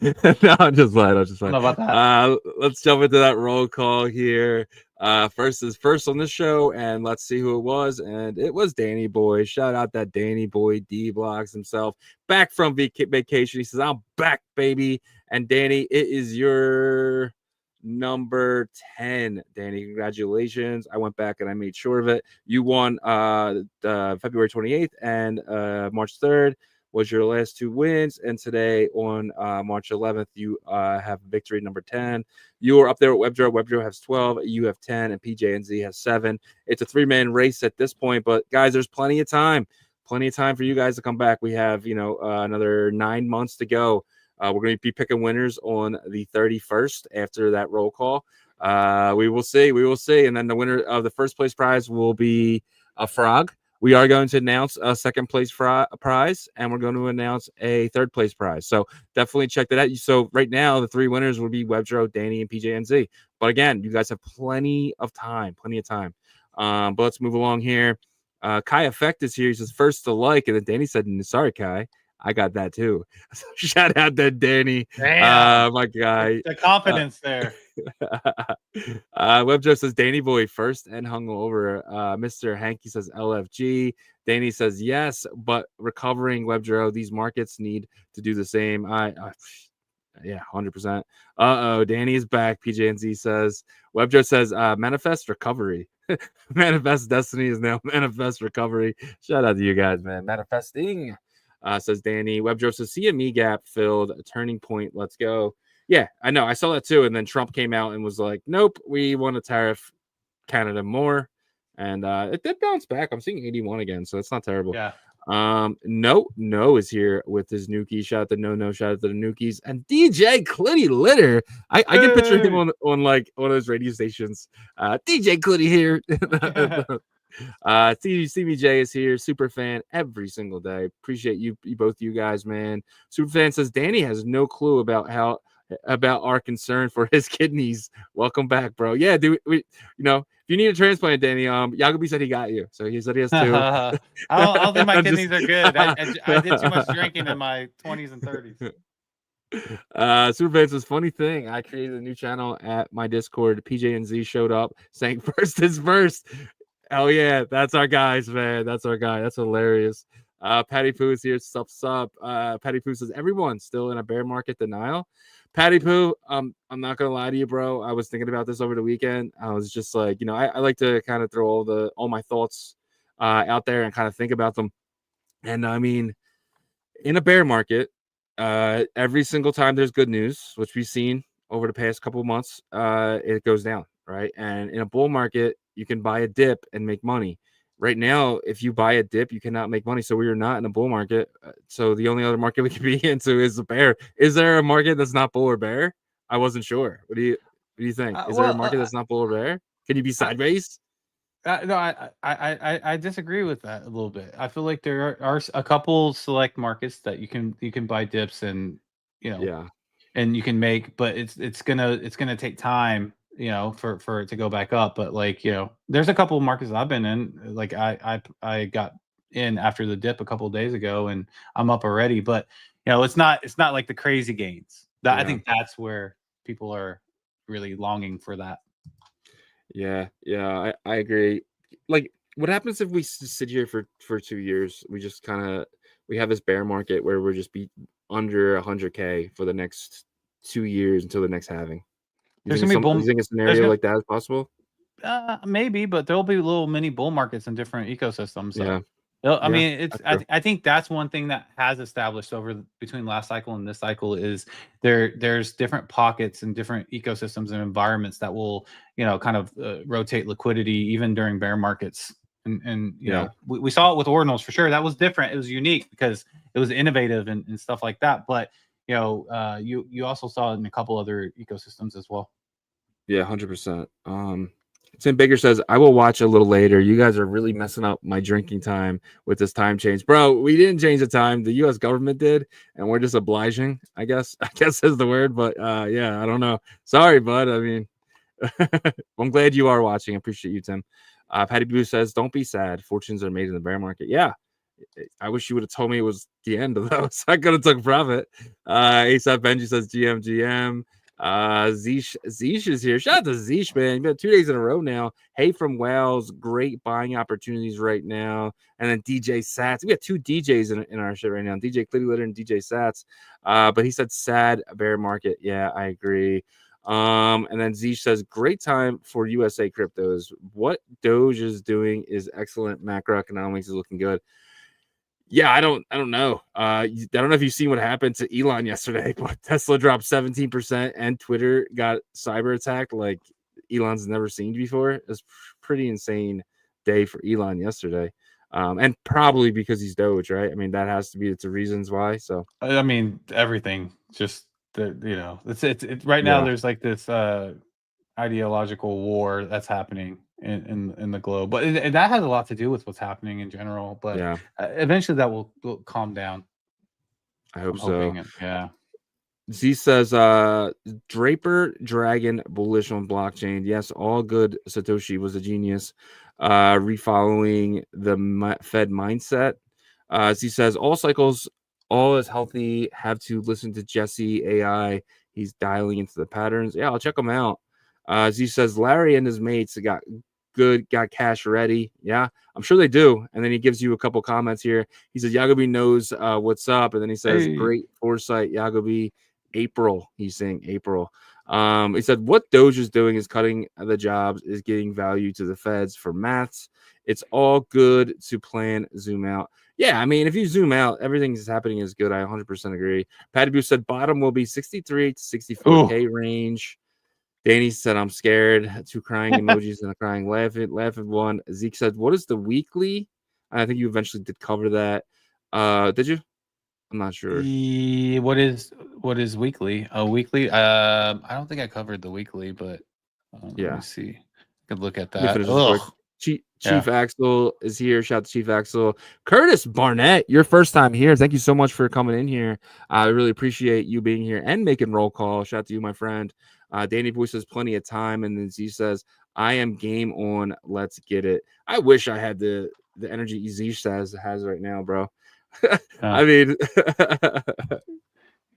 No, I'm just fine. I'm just I fine. don't know about that. Let's jump into that roll call here. First is first on the show, and let's see who it was. And it was Danny Boy. Shout out that Danny Boy D Blocks himself, back from vacation. He says, "I'm back, baby." And Danny, it is your number 10. Danny, congratulations. I went back and I made sure of it. You won February 28th and March 3rd was your last 2 wins, and today on March 11th you have victory number 10. You are up there with WebDro. WebDro has 12, you have 10, and PJNZ has 7. It's a 3-man race at this point, but guys, there's plenty of time for you guys to come back. We have another 9 months to go. We're going to be picking winners on the 31st after that roll call. We will see. And then the winner of the first place prize will be a frog. We are going to announce a second place prize, and we're going to announce a third place prize. So definitely check that out. So right now, the 3 winners will be WebDro, Danny, and PJNZ. But again, you guys have plenty of time. But let's move along here. Kai Effect is here. He says, first to like. And then Danny said, sorry, Kai. I got that too. So shout out to Danny, my guy. The confidence there. WebJo says Danny Boy first and hungover. Mr. Hanky says LFG. Danny says yes, but recovering. WebJo, these markets need to do the same. Yeah, 100%. Danny is back. PJNZ says. WebJo says manifest recovery. Manifest destiny is now manifest recovery. Shout out to you guys, man. Manifesting. Says Danny. WebDro says CME gap filled, a turning point. Let's go. Yeah, I know. I saw that too. And then Trump came out and was like, nope, we want to tariff Canada more. And it did bounce back. I'm seeing 81 again, so it's not terrible. Yeah. No is here with his Nuki. Shout out to No. Shout out to the Nukies. And DJ Clitty Litter. I can picture him on like one of those radio stations. DJ Clitty here. CBJ is here, super fan every single day. Appreciate you both, you guys, man. Super fan says Danny has no clue about our concern for his kidneys. Welcome back, bro. Yeah, dude. If you need a transplant, Danny, Yagobi said he got you, so he said he has 2. I don't think my kidneys are good. I did too much drinking in my 20s and 30s. Superfan says, funny thing, I created a new channel at my Discord. PJNZ showed up saying first is first. Hell yeah, that's our guys, man. That's our guy. That's hilarious. Patty Poo is here. Sup. Patty Poo says, everyone's still in a bear market denial. Patty Poo, I'm not gonna lie to you, bro. I was thinking about this over the weekend. I was just like, I like to kind of throw all my thoughts out there and kind of think about them. And I mean, in a bear market, every single time there's good news, which we've seen over the past couple of months, it goes down, right? And in a bull market, you can buy a dip and make money. Right now, if you buy a dip, you cannot make money. So we are not in a bull market. So the only other market we can be into is a bear. Is there a market that's not bull or bear? I wasn't sure. What do you think? Is there a market that's not bull or bear? Can you be sideways? No, I disagree with that a little bit. I feel like there are a couple select markets that you can buy dips and and you can make, but it's gonna take time, for it to go back up. But like, there's a couple of markets that I've been in. Like I got in after the dip a couple of days ago, and I'm up already. But it's not like the crazy gains. I think that's where people are really longing for that. Yeah, I agree. Like, what happens if we sit here for 2 years? We just we have this bear market where we're just be under 100K for the next 2 years until the next halving. You think a scenario like that is possible? Maybe, but there'll be little mini bull markets in different ecosystems. So. Yeah. I mean, I think that's one thing that has established between last cycle and this cycle is there's different pockets and different ecosystems and environments that will, kind of rotate liquidity even during bear markets. And we saw it with Ordinals for sure. That was different. It was unique because it was innovative and stuff like that. But you also saw it in a couple other ecosystems as well. Yeah, 100%. Tim Baker says, I will watch a little later. You guys are really messing up my drinking time with this time change. Bro, we didn't change the time. The U.S. government did, and we're just obliging, I guess is the word. But, yeah, I don't know. Sorry, bud. I mean, I'm glad you are watching. I appreciate you, Tim. Patty Blue says, "Don't be sad. Fortunes are made in the bear market." Yeah, I wish you would have told me it was the end of those. I could have took profit. ASAP Benji says, "GM." Zeesh is here. Shout out to Zeesh, man. You've been 2 days in a row now. Hey from Wales, great buying opportunities right now. And then DJ Sats. We got 2 DJs in our shit right now. DJ Clitty Litter and DJ Sats. But he said sad bear market. Yeah, I agree. And then Zeesh says, great time for USA cryptos. What Doge is doing is excellent. Macroeconomics is looking good. Yeah, I don't know. I don't know if you've seen what happened to Elon yesterday, but Tesla dropped 17% and Twitter got cyber attacked like Elon's never seen before. It was pretty insane day for Elon yesterday. And probably because he's Doge, right? I mean, that has to be the reasons why. So I mean, everything just it's right now. Yeah. There's like this ideological war that's happening in the globe, but and that has a lot to do with what's happening in general. But yeah, eventually that will calm down. I hope I'm so. hoping yeah. Z says, Draper Dragon bullish on blockchain. Yes, all good. Satoshi was a genius. Refollowing the Fed mindset. Z says, all cycles, all is healthy. Have to listen to Jesse AI. He's dialing into the patterns. Yeah, I'll check him out. Z says, Larry and his mates got cash ready. Yeah, I'm sure they do. And then he gives you a couple comments here. He says, Yagobi knows what's up. And then he says, Hey. great foresight, Yagobi. April. He's saying April. He said, what Doge is doing is cutting the jobs, is getting value to the feds for maths. It's all good to plan, zoom out. Yeah, I mean, if you zoom out, everything that's happening is good. I 100% agree. Patty Boo said bottom will be 63 to 64K range. Danny said, I'm scared. 2 crying emojis and a crying laughing one. Zeke said, what is the weekly? I think you eventually did cover that. Did you? I'm not sure. What is weekly? Weekly. I don't think I covered the weekly, but Yeah. let me see. I could look at Let me that. finish this quick. Chief Axel is here. Shout out to Chief Axel. Curtis Barnett, your first time here. Thank you so much for coming in here. I really appreciate you being here and making roll call. Shout out to you, my friend. Danny Boy says plenty of time, and then Z says, I am game on. Let's get it. I wish I had the energy Z has right now, bro. I mean,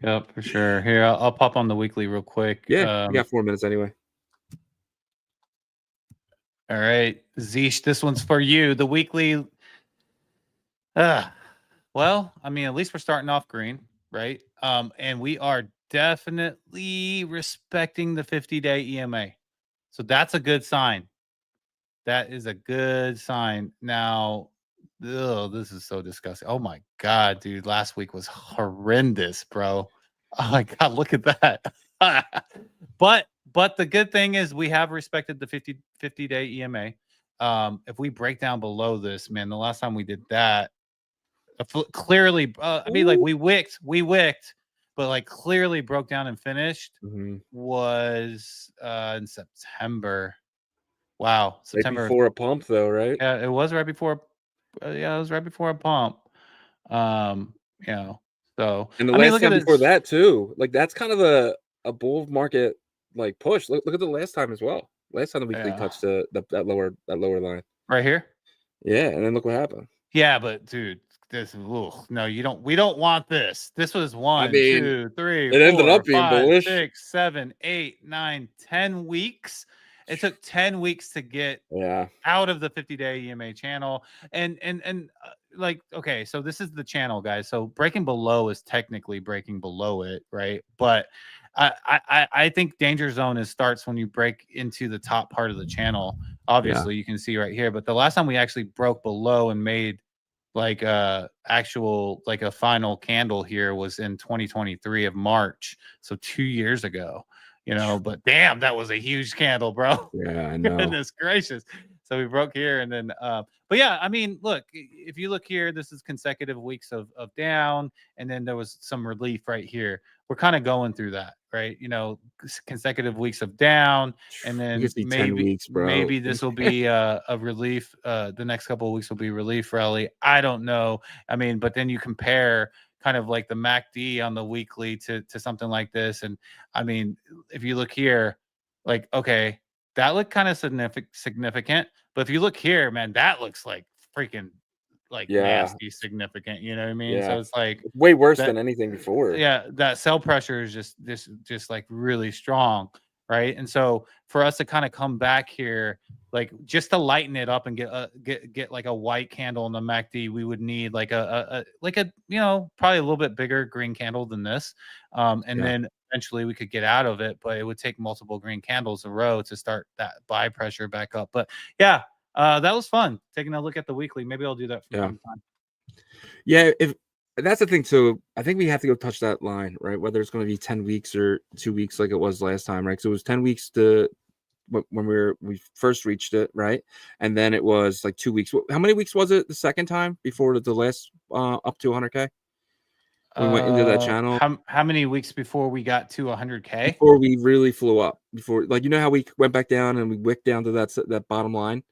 yeah, for sure. Here, I'll pop on the weekly real quick. Yeah, we got 4 minutes anyway. All right, Zeesh, this one's for you. The weekly. Well, I mean, at least we're starting off green, right? And we are definitely respecting the 50-day EMA. So that's a good sign. That is a good sign. Now, this is so disgusting. Oh my God, dude. Last week was horrendous, bro. Oh my God, look at that. But the good thing is we have respected the 50-day EMA. If we break down below this, man, the last time we did that, clearly, I mean, like we wicked, but like clearly broke down and finished was in September. Wow, September. Right before a pump, though, right? Yeah, it was right before. Yeah, it was right before a pump. You know, so and the last time before that too, like that's kind of a bull market like push. Look at the last time as well. Last time the weekly touched that lower line right here. Yeah, and then look what happened. Yeah, but dude, this no, you don't. We don't want this. This was 1, 2, 3. It ended up being 5, bullish. 6, 7, 8, 9, 10 weeks. It took 10 weeks to get out of the 50-day EMA channel. And like, okay, so this is the channel, guys. So breaking below is technically breaking below it, right? But I think danger zone starts when you break into the top part of the channel. Obviously, you can see right here. But the last time we actually broke below and made like a final candle here was in 2023 of March. So 2 years ago. You know, but damn, that was a huge candle, bro. Yeah, I know. Goodness gracious. So we broke here and then, but yeah, I mean, look, if you look here, this is consecutive weeks of down, and then there was some relief right here. We're kind of going through that, right? You know, consecutive weeks of down, and then maybe this will be a relief. The next couple of weeks will be relief rally. I don't know. I mean, but then you compare kind of like the MACD on the weekly to something like this. And I mean, if you look here, like, okay, that looked kind of significant. But if you look here, man, that looks like freaking like nasty significant. You know what I mean? Yeah. So it's like way worse that, than anything before. yeah, that sell pressure is just like really strong, right? And so for us to kind of come back here, like just to lighten it up and get like a white candle in the MACD, we would need like a probably a little bit bigger green candle than this, and then eventually we could get out of it, but it would take multiple green candles in a row to start that buy pressure back up. But yeah, that was fun taking a look at the weekly. Maybe I'll do that from time to time. Yeah, if that's the thing too, I think we have to go touch that line, right? Whether it's going to be 10 weeks or 2 weeks like it was last time, right? So it was 10 weeks to when we first reached it, right? And then it was like 2 weeks. How many weeks was it the second time before the last up to 100K? We went into that channel. How many weeks before we got to 100K? Before we really flew up. Before, like, you know how we went back down and we wicked down to that bottom line?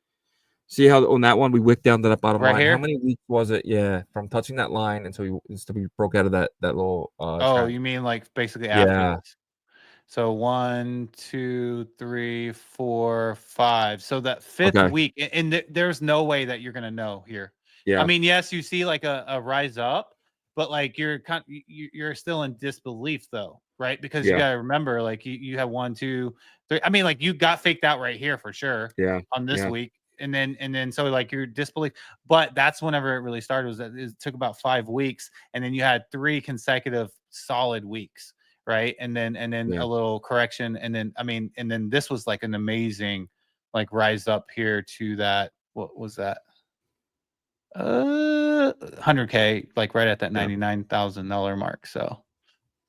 See how on that one we wicked down to that bottom line? Here? How many weeks was it? Yeah, from touching that line until we broke out of that little you mean like basically after this? So 1, 2, 3, 4, 5. So that fifth week, and there's no way that you're gonna know here. Yeah. I mean, yes, you see like a rise up, but like you're still in disbelief though, right? Because you gotta remember, like you have 1, 2, 3. I mean, like you got faked out right here for sure. Yeah. On this week. And then so like your disbelief, but that's whenever it really started. Was that it took about 5 weeks, and then you had 3 consecutive solid weeks, right? And then a little correction, and then this was like an amazing like rise up here to that. What was that? 100K, like right at that $99,000 mark. So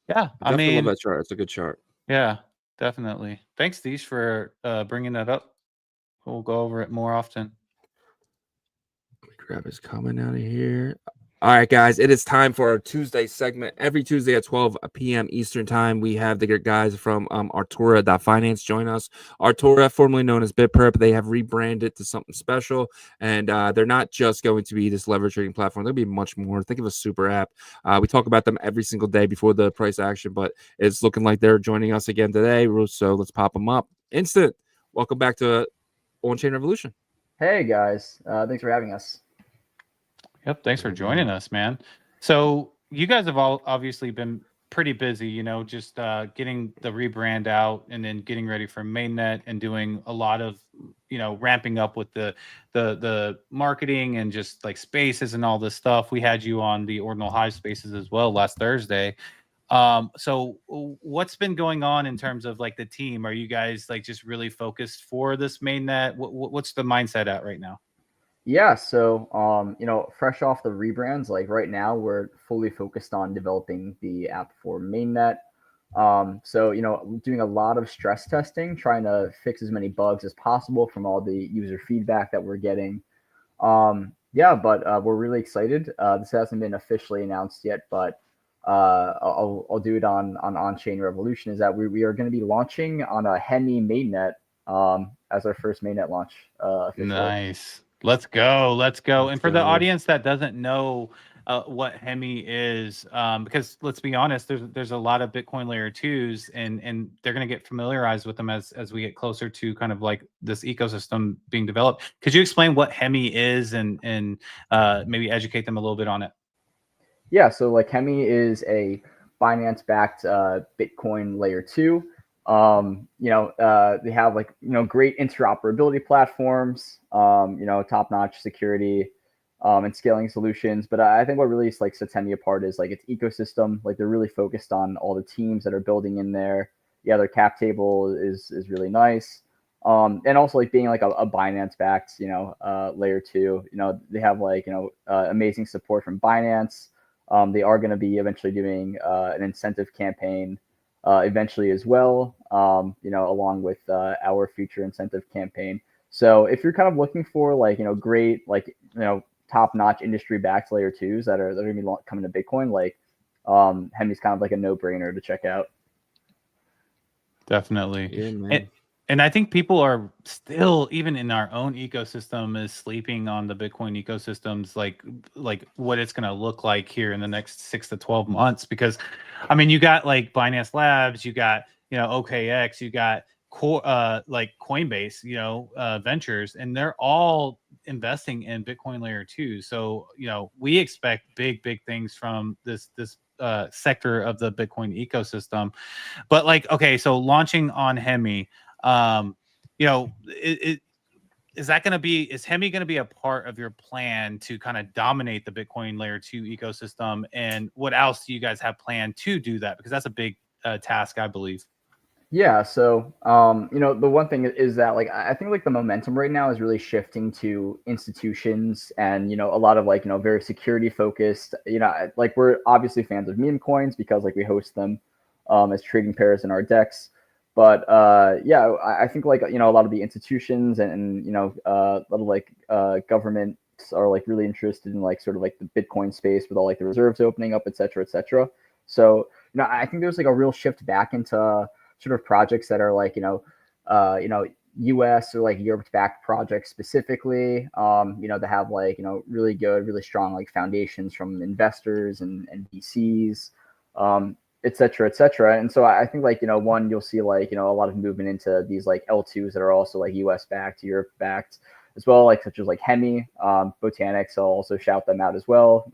yeah, I mean, love that chart. It's a good chart. Yeah, definitely. Thanks, Deesh, for bringing that up. We'll go over it more often. Let me grab his comment out of here. All right, guys, it is time for our Tuesday segment. Every Tuesday at 12 p.m. Eastern time, we have the guys from Artura.finance join us. Artura, formerly known as BitPerp, they have rebranded to something special, and they're not just going to be this leverage trading platform. They'll be much more. Think of a super app. We talk about them every single day before the price action, but it's looking like they're joining us again today, so let's pop them up. Instant, welcome back to OnChain Revolution. Hey guys, thanks for having us. Yep, thanks for joining us, man. So you guys have all obviously been pretty busy, just getting the rebrand out and then getting ready for mainnet and doing a lot of, ramping up with the marketing and just like spaces and all this stuff. We had you on the Ordinal Hive spaces as well last Thursday. So what's been going on in terms of like the team? Are you guys like just really focused for this mainnet? What's the mindset at right now? Yeah, so fresh off the rebrands, like right now we're fully focused on developing the app for mainnet. So doing a lot of stress testing, trying to fix as many bugs as possible from all the user feedback that we're getting. But we're really excited. This hasn't been officially announced yet, but I'll do it on Chain Revolution. Is that we are going to be launching on a Hemi mainnet as our first mainnet launch. Officially. Nice. Let's go. And for the audience that doesn't know what Hemi is, because let's be honest, there's a lot of Bitcoin layer 2s, and they're going to get familiarized with them as we get closer to kind of like this ecosystem being developed. Could you explain what Hemi is and maybe educate them a little bit on it? Yeah, so like Hemi is a Binance-backed Bitcoin layer 2. They have like great interoperability platforms, top-notch security and scaling solutions. But I think what really sets Hemi apart is like its ecosystem. Like they're really focused on all the teams that are building in there. Yeah, their cap table is really nice. And also like being like a Binance-backed layer 2. They have like amazing support from Binance. They are going to be eventually doing an incentive campaign eventually as well, along with our future incentive campaign. So if you're kind of looking for like, great, like, top-notch industry-backed layer 2s that are going to be coming to Bitcoin, like Hemi's kind of like a no-brainer to check out. Definitely. Yeah, man. And I think people are still, even in our own ecosystem, is sleeping on the Bitcoin ecosystems, like what it's going to look like here in the next 6 to 12 months. Because, I mean, you got like Binance Labs, you got, OKX, you got like Coinbase, Ventures, and they're all investing in Bitcoin layer 2. So, we expect big things from this sector of the Bitcoin ecosystem. But like, okay, so launching on Hemi, is Hemi going to be a part of your plan to kind of dominate the Bitcoin layer 2 ecosystem? And what else do you guys have planned to do that? Because that's a big task, I believe. Yeah, so the one thing is that like I think like the momentum right now is really shifting to institutions and a lot of like very security focused. Like we're obviously fans of meme coins because like we host them as trading pairs in our decks. But yeah, I think like a lot of the institutions and a lot of like governments are like really interested in like sort of like the Bitcoin space with all like the reserves opening up, et cetera, et cetera. So I think there's like a real shift back into sort of projects that are like US or like Europe-backed projects specifically, that have like really good, really strong like foundations from investors and VCs, et cetera, et cetera. And so I think like one, you'll see like a lot of movement into these like L2s that are also like US backed, Europe backed as well, like such as like Hemi, Botanics. I'll also shout them out as well.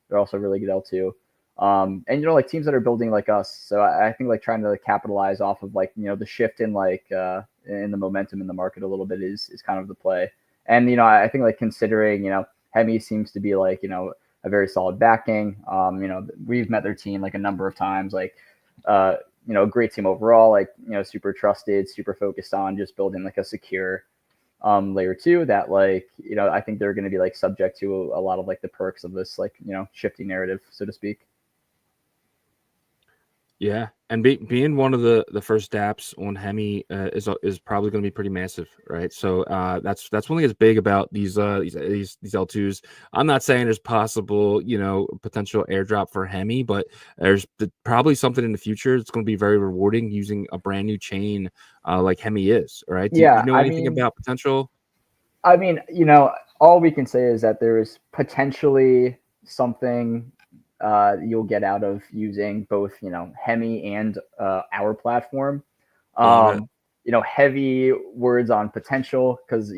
They're also really good L2. And like teams that are building like us. So I think like trying to capitalize off of like the shift in like in the momentum in the market a little bit is kind of the play. And I think like considering Hemi seems to be like a very solid backing. We've met their team like a number of times. Like great team overall. Like super trusted, super focused on just building like a secure layer 2 that like I think they're going to be like subject to a lot of like the perks of this like shifting narrative, so to speak. Yeah, and being one of the first dApps on Hemi is probably going to be pretty massive, right? So that's one thing that's big about these L2s. I'm not saying there's possible potential airdrop for Hemi, but there's probably something in the future that's going to be very rewarding using a brand new chain like Hemi is, right? Do you know anything about potential? I mean, all we can say is that there is potentially something you'll get out of using both, Hemi and our platform. Heavy words on potential because,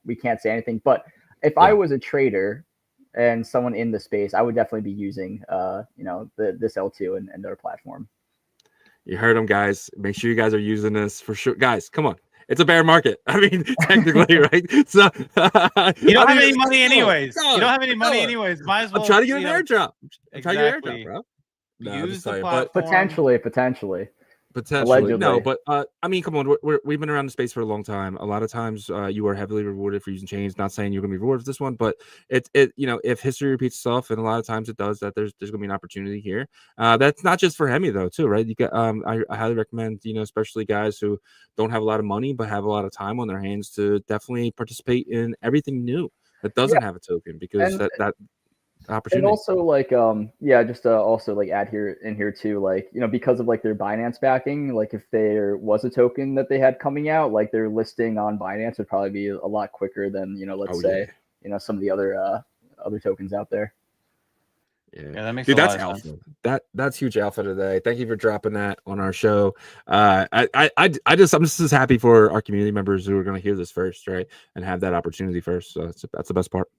we can't say anything. But if I was a trader and someone in the space, I would definitely be using, this L2 and their platform. You heard them, guys. Make sure you guys are using this for sure. Guys, come on. It's a bear market. I mean, technically, right? So you don't have any money anyways. You don't have any money anyways. Might as well. I'm trying to get an airdrop. Exactly. Bro. No, Use the platform. Potentially. Potentially. No, but I mean, come on. We've been around the space for a long time. A lot of times you are heavily rewarded for using chains. Not saying you're going to be rewarded for this one, but it if history repeats itself, and a lot of times it does, that there's going to be an opportunity here. That's not just for Hemi though, too, right? You got I highly recommend especially guys who don't have a lot of money but have a lot of time on their hands to definitely participate in everything new that doesn't have a token, because that opportunity. And also like just to also like add here too, like because of like their Binance backing, like if there was a token that they had coming out, like their listing on Binance would probably be a lot quicker than let's say some of the other tokens out there. Yeah, that makes that's alpha. That's huge alpha today. Thank you for dropping that on our show. I'm just as happy for our community members who are going to hear this first, right, and have that opportunity first. So that's the best part.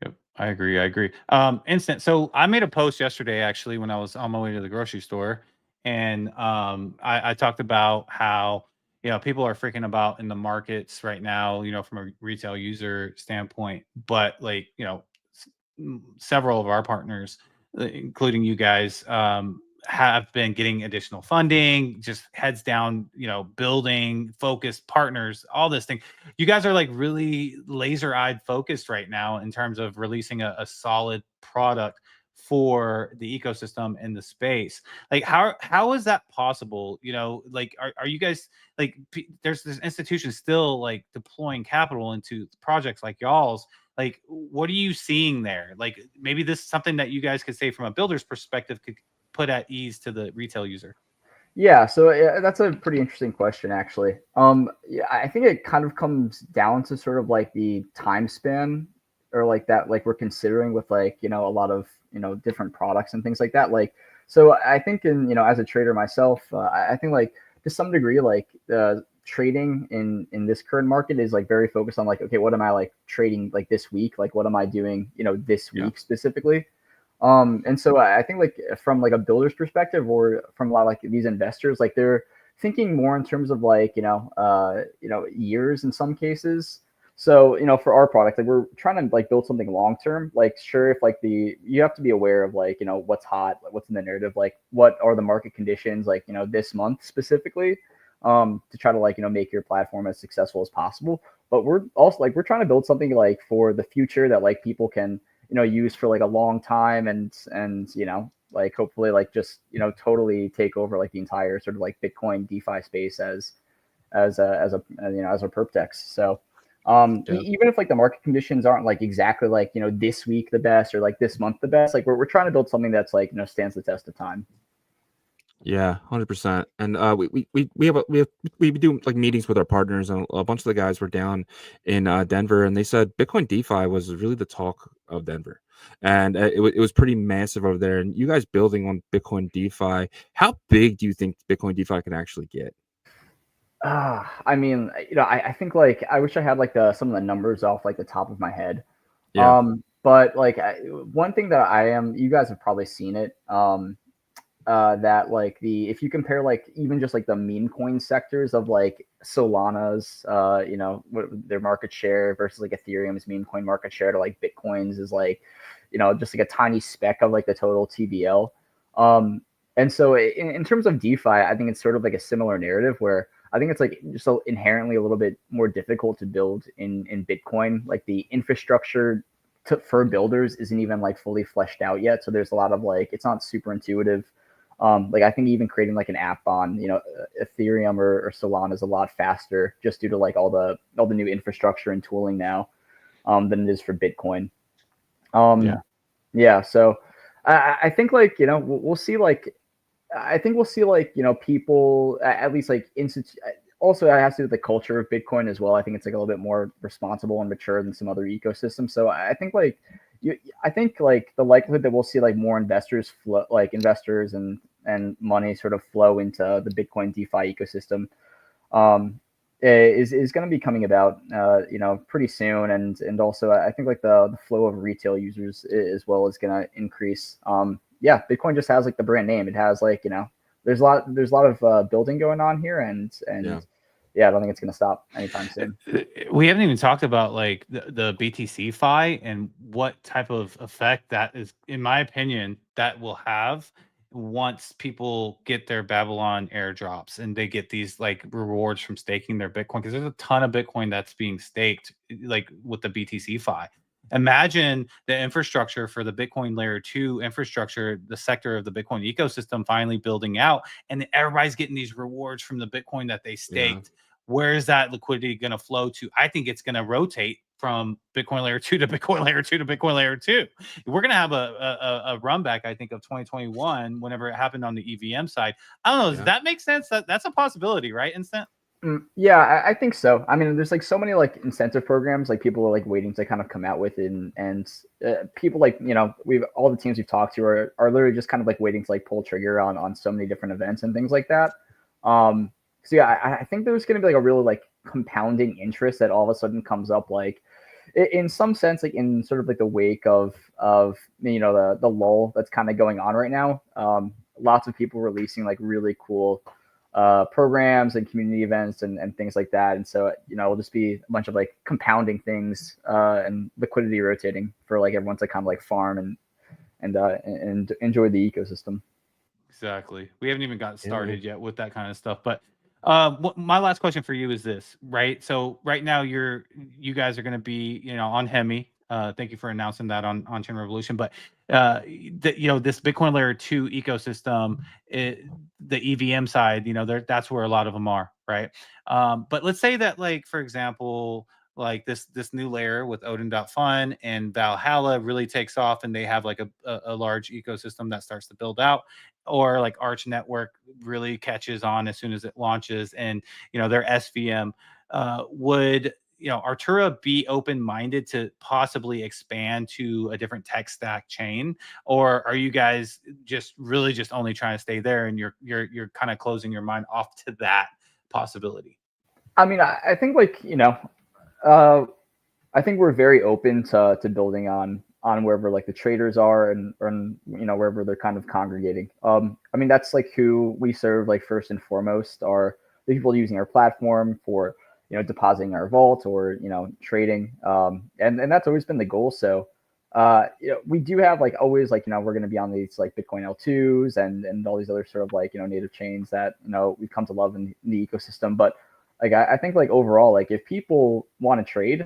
Yep, I agree. Instant. So I made a post yesterday, actually, when I was on my way to the grocery store, and I talked about how people are freaking about in the markets right now, from a retail user standpoint, but like several of our partners, including you guys, have been getting additional funding, just heads down, building focused partners, all this thing. You guys are like really laser-eyed focused right now in terms of releasing a solid product for the ecosystem in the space. Like how is that possible? Like are you guys like there's institutions still like deploying capital into projects like y'all's? Like what are you seeing there? Like maybe this is something that you guys could say from a builder's perspective could put at ease to the retail user. Yeah, so that's a pretty interesting question, actually. I think it kind of comes down to sort of like the time span, or like that, like we're considering with like a lot of different products and things like that. Like, so I think as a trader myself, I think like to some degree, like trading in this current market is like very focused on like, okay, what am I like trading like this week? Like, what am I doing, this week specifically? And so I think like from like a builder's perspective or from a lot of like these investors, like they're thinking more in terms of like, years in some cases. So, for our product, like we're trying to like build something long term. Like, sure, if like you have to be aware of like, what's hot, like what's in the narrative, like what are the market conditions, like, this month specifically, to try to like, make your platform as successful as possible. But we're also like, we're trying to build something like for the future that like people can, use for like a long time and, like hopefully like just, totally take over like the entire sort of like Bitcoin DeFi space as a perp text. So, even if like the market conditions aren't like exactly like, this week the best or like this month the best, like we're trying to build something that's like, stands the test of time. Yeah, 100%. And we do like meetings with our partners, and a bunch of the guys were down in Denver, and they said Bitcoin DeFi was really the talk of Denver, and it was pretty massive over there. And you guys building on Bitcoin DeFi, how big do you think Bitcoin DeFi can actually get? I mean, I think like I wish I had like some of the numbers off like the top of my head. Yeah, But like one thing that you guys have probably seen it. That like if you compare like even just like the meme coin sectors of like Solana's, their market share versus like Ethereum's meme coin market share to like Bitcoin's is like, just like a tiny speck of like the total TVL. And so in terms of DeFi, I think it's sort of like a similar narrative where I think it's like just so inherently a little bit more difficult to build in Bitcoin. Like the infrastructure for builders isn't even like fully fleshed out yet. So there's a lot of like, it's not super intuitive. Like I think even creating like an app on, Ethereum or Solana is a lot faster just due to like all the new infrastructure and tooling now, than it is for Bitcoin. Yeah. So I think like, we'll see like, I think we'll see like, people at least like also it has to do with the culture of Bitcoin as well. I think it's like a little bit more responsible and mature than some other ecosystems. So I think like, I think like the likelihood that we'll see like more investors and money sort of flow into the Bitcoin DeFi ecosystem, is going to be coming about, pretty soon. And also I think like the flow of retail users as well is going to increase. Yeah, Bitcoin just has like the brand name. It has like, there's a lot of building going on here, and yeah, I don't think it's going to stop anytime soon. We haven't even talked about like the BTC Fi and what type of effect that is, in my opinion, that will have once people get their Babylon airdrops and they get these like rewards from staking their Bitcoin, because there's a ton of Bitcoin that's being staked like with the BTC Fi. Imagine the infrastructure for the Bitcoin layer 2 infrastructure, the sector of the Bitcoin ecosystem finally building out, and everybody's getting these rewards from the Bitcoin that they staked. Where is that liquidity going to flow to? I think it's going to rotate from Bitcoin layer 2 to Bitcoin layer 2 to Bitcoin layer 2. We're going to have a run back, I think, of 2021 whenever it happened on the EVM side. I don't know. Does that make sense? That's a possibility, right, Instant? Yeah, I think so. I mean, there's like so many like incentive programs like people are like waiting to kind of come out with, and people like, we've all the teams we've talked to are literally just kind of like waiting to like pull trigger on so many different events and things like that. So yeah, I think there's going to be like a really like compounding interest that all of a sudden comes up, like in some sense, like in sort of like the wake of the lull that's kind of going on right now. Lots of people releasing like really cool programs and community events and things like that. And so, it'll just be a bunch of like compounding things and liquidity rotating for like everyone to kind of like farm and enjoy the ecosystem. Exactly. We haven't even gotten started yet with that kind of stuff. But my last question for you is this, right? So right now you guys are going to be, on Hemi. Thank you for announcing that on OnChain Revolution. But this Bitcoin layer 2 ecosystem, the EVM side, that's where a lot of them are, right? But let's say that, like, for example, like this new layer with Odin.fun and Valhalla really takes off, and they have like a large ecosystem that starts to build out, or like Arch Network really catches on as soon as it launches, and their SVM, would Artura be open-minded to possibly expand to a different tech stack chain, or are you guys just only trying to stay there, and you're kind of closing your mind off to that possibility? I mean, I think I think we're very open to building on wherever like the traders are and wherever they're kind of congregating. I mean, that's like who we serve, like first and foremost are the people using our platform for depositing our vault or trading, and that's always been the goal. So we do have like always like we're going to be on these like Bitcoin L2s and all these other sort of like native chains that we've come to love in the ecosystem. But like I think like overall, like if people want to trade,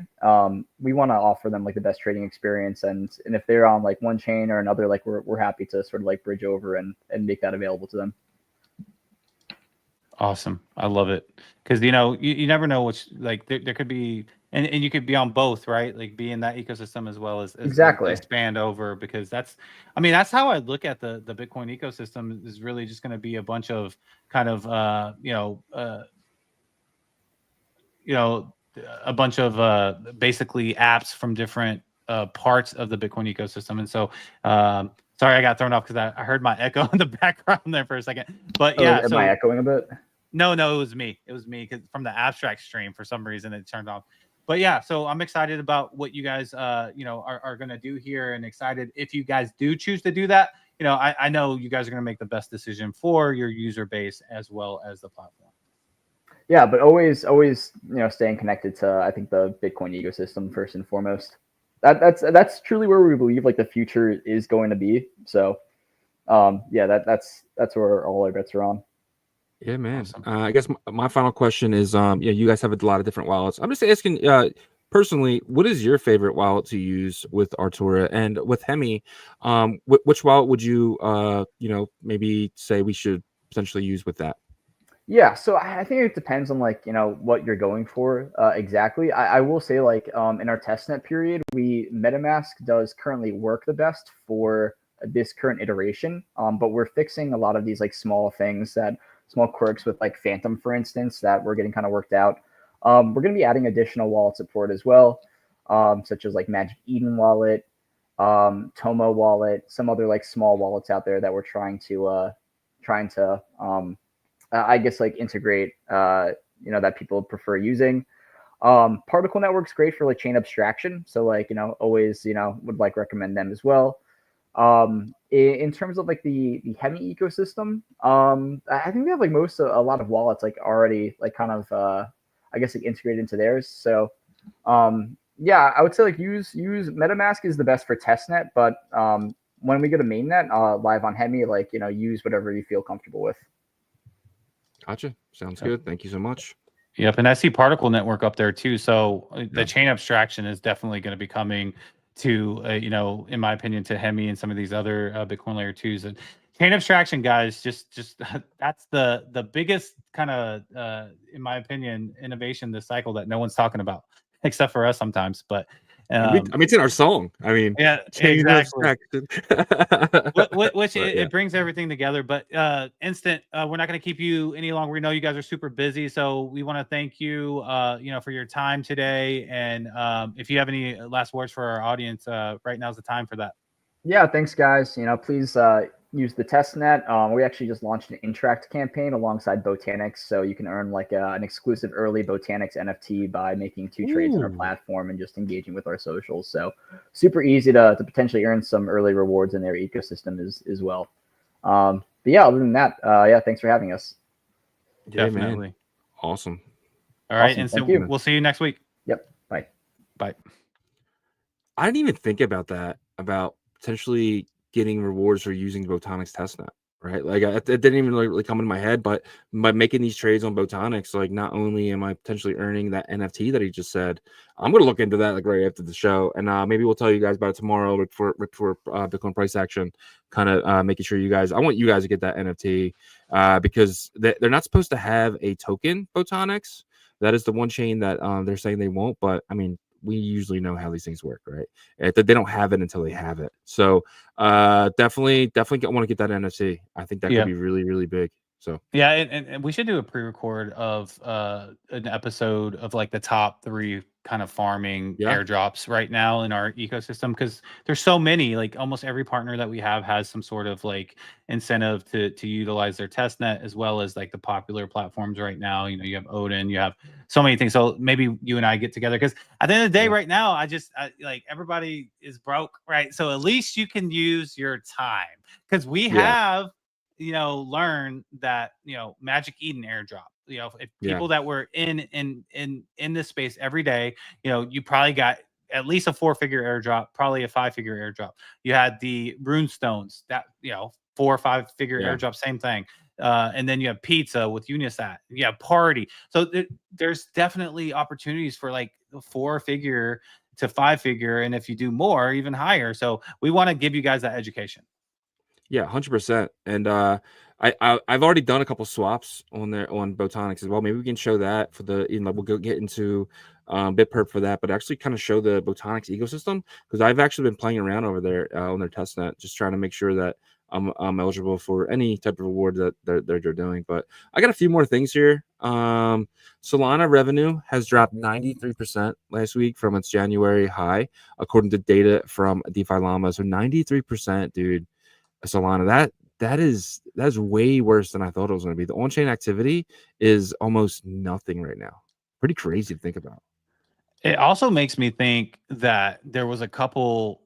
we want to offer them like the best trading experience, and if they're on like one chain or another, like we're happy to sort of like bridge over and make that available to them. Awesome. I love it. Because, you never know which, like, there could be, and you could be on both, right? Like, be in that ecosystem as well as exactly expand over, because that's how I look at the Bitcoin ecosystem is really just going to be a bunch of kind of, a bunch of basically apps from different parts of the Bitcoin ecosystem. And so, sorry, I got thrown off because I heard my echo in the background there for a second. But yeah, am I echoing a bit? No, it was me. It was me because from the abstract stream for some reason it turned off. But yeah, so I'm excited about what you guys are going to do here, and excited if you guys do choose to do that. I know you guys are going to make the best decision for your user base as well as the platform. Yeah, but always staying connected to, I think, the Bitcoin ecosystem first and foremost. That's truly where we believe like the future is going to be. So that's where all our bets are on. Yeah, man. Awesome. I guess my final question is, you guys have a lot of different wallets. I'm just asking, personally, what is your favorite wallet to use with Artura and with Hemi? Which wallet would you, maybe say we should potentially use with that? Yeah, so I think it depends on like what you're going for exactly. I will say like in our testnet period, MetaMask does currently work the best for this current iteration, but we're fixing a lot of these like small quirks with like Phantom, for instance, that we're getting kind of worked out. We're going to be adding additional wallet support as well, such as like Magic Eden wallet, Tomo wallet, some other like small wallets out there that we're trying to I guess like integrate, that people prefer using. Particle Network's great for like chain abstraction. So like, always, would like recommend them as well. In terms of like the Hemi ecosystem, I think we have like a lot of wallets like already like kind of, I guess like integrated into theirs. So, yeah, I would say like use MetaMask is the best for testnet, but, when we go to mainnet, live on Hemi, like, use whatever you feel comfortable with. Gotcha. Sounds good. Thank you so much. Yep, and I see Particle Network up there too. So the chain abstraction is definitely going to be coming to, in my opinion, to Hemi and some of these other Bitcoin layer 2s. And chain abstraction, guys, just that's the biggest kind of, in my opinion, innovation this cycle that no one's talking about, except for us sometimes. But I mean, it's in our song. I mean, yeah, exactly. Which yeah. It brings everything together. But Instant, we're not going to keep you any longer. We know you guys are super busy, so we want to thank you, for your time today. And if you have any last words for our audience, right now's the time for that. Yeah, thanks, guys. Please use the testnet. We actually just launched an Interact campaign alongside Botanics, so you can earn like an exclusive early Botanics NFT by making 2 trades on our platform and just engaging with our socials. So super easy to potentially earn some early rewards in their ecosystem as well. But yeah, other than that, thanks for having us. Yeah, Definitely. man. Awesome. All right, Awesome. and so Thank you. we'll see you next week. Yep. Bye. Bye. I didn't even think about that, about potentially getting rewards for using Botanics testnet, right? Like it didn't even really come into my head, but by making these trades on Botanics, like not only am I potentially earning that NFT that he just said, I'm going to look into that like right after the show, and maybe we'll tell you guys about it tomorrow for Bitcoin price action, kind of making sure I want you guys to get that NFT because they're not supposed to have a token Botanics. That is the one chain that they're saying they won't, but I mean, we usually know how these things work, right? They don't have it until they have it. So definitely want to get that NFT. I think that could be really, really big. So yeah, and we should do a pre-record of an episode of like the top 3 kind of farming airdrops right now in our ecosystem, because there's so many. Like almost every partner that we have has some sort of like incentive to utilize their testnet, as well as like the popular platforms right now. You know, you have Odin, you have so many things. So maybe you and I get together, because at the end of the day, right now, I like everybody is broke, right? So at least you can use your time, because we have learn that Magic Eden airdrop. If people that were in this space every day, you probably got at least a 4-figure airdrop, probably a 5-figure airdrop. You had the rune stones that 4 or 5-figure airdrop, same thing. And then you have pizza with Unisat. You have party. So there's definitely opportunities for like 4-figure to 5-figure, and if you do more, even higher. So we want to give you guys that education. Yeah, 100%. And I've already done a couple swaps on Botonics as well. Maybe we can show that for the we'll go get into BitPerp for that, but actually kind of show the Botonics ecosystem, because I've actually been playing around over there on their testnet, just trying to make sure that I'm eligible for any type of reward that they're doing. But I got a few more things here. Solana revenue has dropped 93% last week from its January high, according to data from DeFi Llama. So 93%, dude. Solana, that's way worse than I thought it was going to be. The on-chain activity is almost nothing right now. Pretty crazy to think about. It also makes me think that there was a couple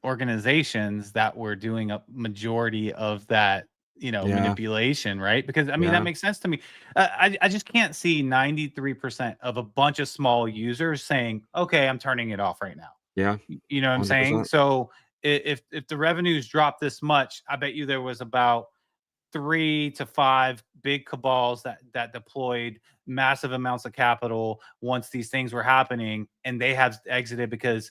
organizations that were doing a majority of that manipulation, right? Because I mean that makes sense to me. I just can't see 93% of a bunch of small users saying, okay, I'm turning it off right now. You know what I'm 100%. Saying? So if the revenues drop this much, I bet you there was about 3 to 5 big cabals that deployed massive amounts of capital once these things were happening, and they have exited because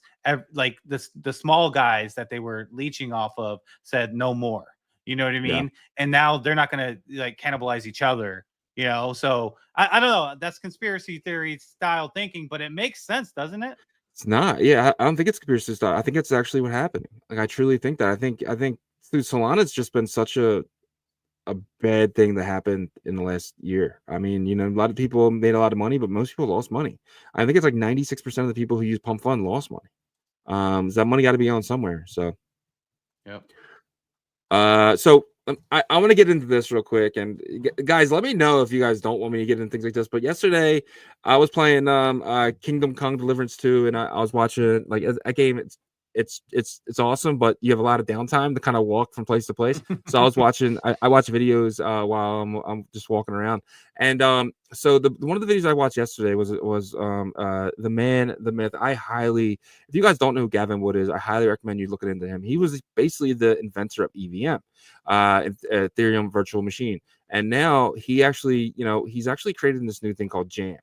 like the small guys that they were leeching off of said no more. You know what I mean? And now they're not going to like cannibalize each other. So I don't know. That's conspiracy theory style thinking, but it makes sense, doesn't it? It's not. Yeah, I don't think it's conspiracy style. I think it's actually what happened. Like I truly think that. I think through Solana's just been such a bad thing that happened in the last year. I mean, a lot of people made a lot of money, but most people lost money. I think it's like 96% of the people who use Pump Fund lost money. That money got to be on somewhere. So, so I want to get into this real quick, and guys, let me know if you guys don't want me to get into things like this. But yesterday, I was playing Kingdom Come Deliverance 2, and I was watching like a game. It's awesome, but you have a lot of downtime to kind of walk from place to place. So I was watching. I watch videos while I'm just walking around, and so one of the videos I watched yesterday was the man, the myth. If you guys don't know who Gavin Wood is, I highly recommend you looking into him. He was basically the inventor of EVM, Ethereum Virtual Machine, and now he's actually created this new thing called Jam,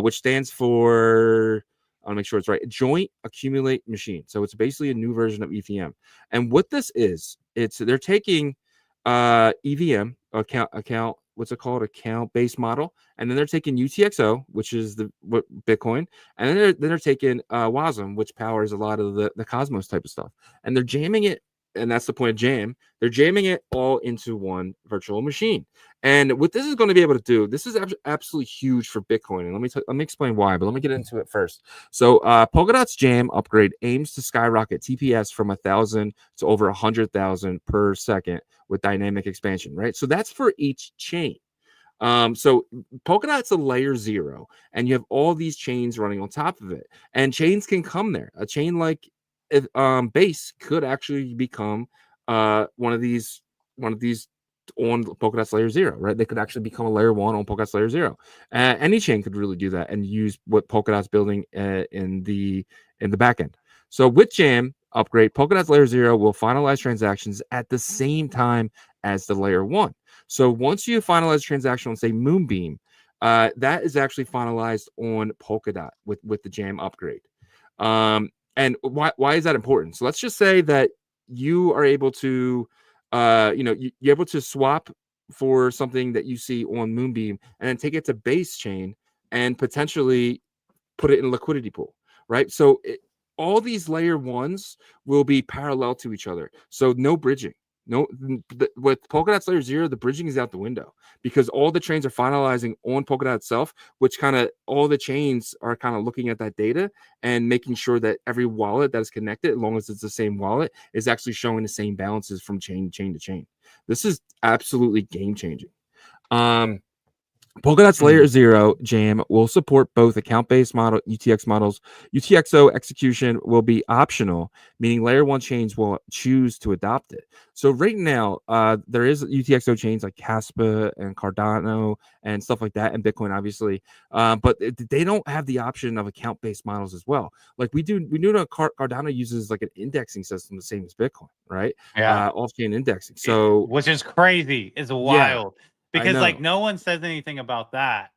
which stands for, I want to make sure it's right, Joint Accumulate Machine. So it's basically a new version of EVM. And what this is, they're taking EVM account, what's it called, account-based model, and then they're taking UTXO, which is what Bitcoin, and then they're taking WASM, which powers a lot of the Cosmos type of stuff, and they're jamming it. And that's the point of Jam. They're jamming it all into one virtual machine. And what this is going to be able to do, this is absolutely huge for Bitcoin. And let me explain why, but let me get into it first. So Polkadot's Jam upgrade aims to skyrocket TPS from 1,000 to over 100,000 per second with dynamic expansion, right? So that's for each chain. So Polkadot's a layer 0, and you have all these chains running on top of it. And chains can come there. A chain like Base could actually become one of these on Polkadot's layer 0, right? They could actually become a layer 1 on Polkadot's layer 0. Any chain could really do that and use what Polkadot's building in the back end. So with Jam upgrade, Polkadot's layer 0 will finalize transactions at the same time as the layer 1. So once you finalize a transaction on, say, Moonbeam, that is actually finalized on Polkadot with the Jam upgrade. And why is that important? So let's just say that you are able to, you're able to swap for something that you see on Moonbeam and then take it to Base Chain and potentially put it in a liquidity pool, right? So all these layer 1s will be parallel to each other. So no bridging. No, with Polkadot's layer 0, the bridging is out the window because all the chains are finalizing on Polkadot itself, which kind of all the chains are kind of looking at that data and making sure that every wallet that is connected, as long as it's the same wallet, is actually showing the same balances from chain to chain. This is absolutely game changing. Polkadot's layer 0 jam will support both account-based model UTX models. UTXO execution will be optional, meaning layer 1 chains will choose to adopt it. So right now, there is UTXO chains like Caspa and Cardano and stuff like that, and Bitcoin, obviously, but they don't have the option of account-based models as well. Like we do know Cardano uses like an indexing system, the same as Bitcoin, right? Yeah, off-chain indexing. So which is crazy. It's wild. Because like no one says anything about that.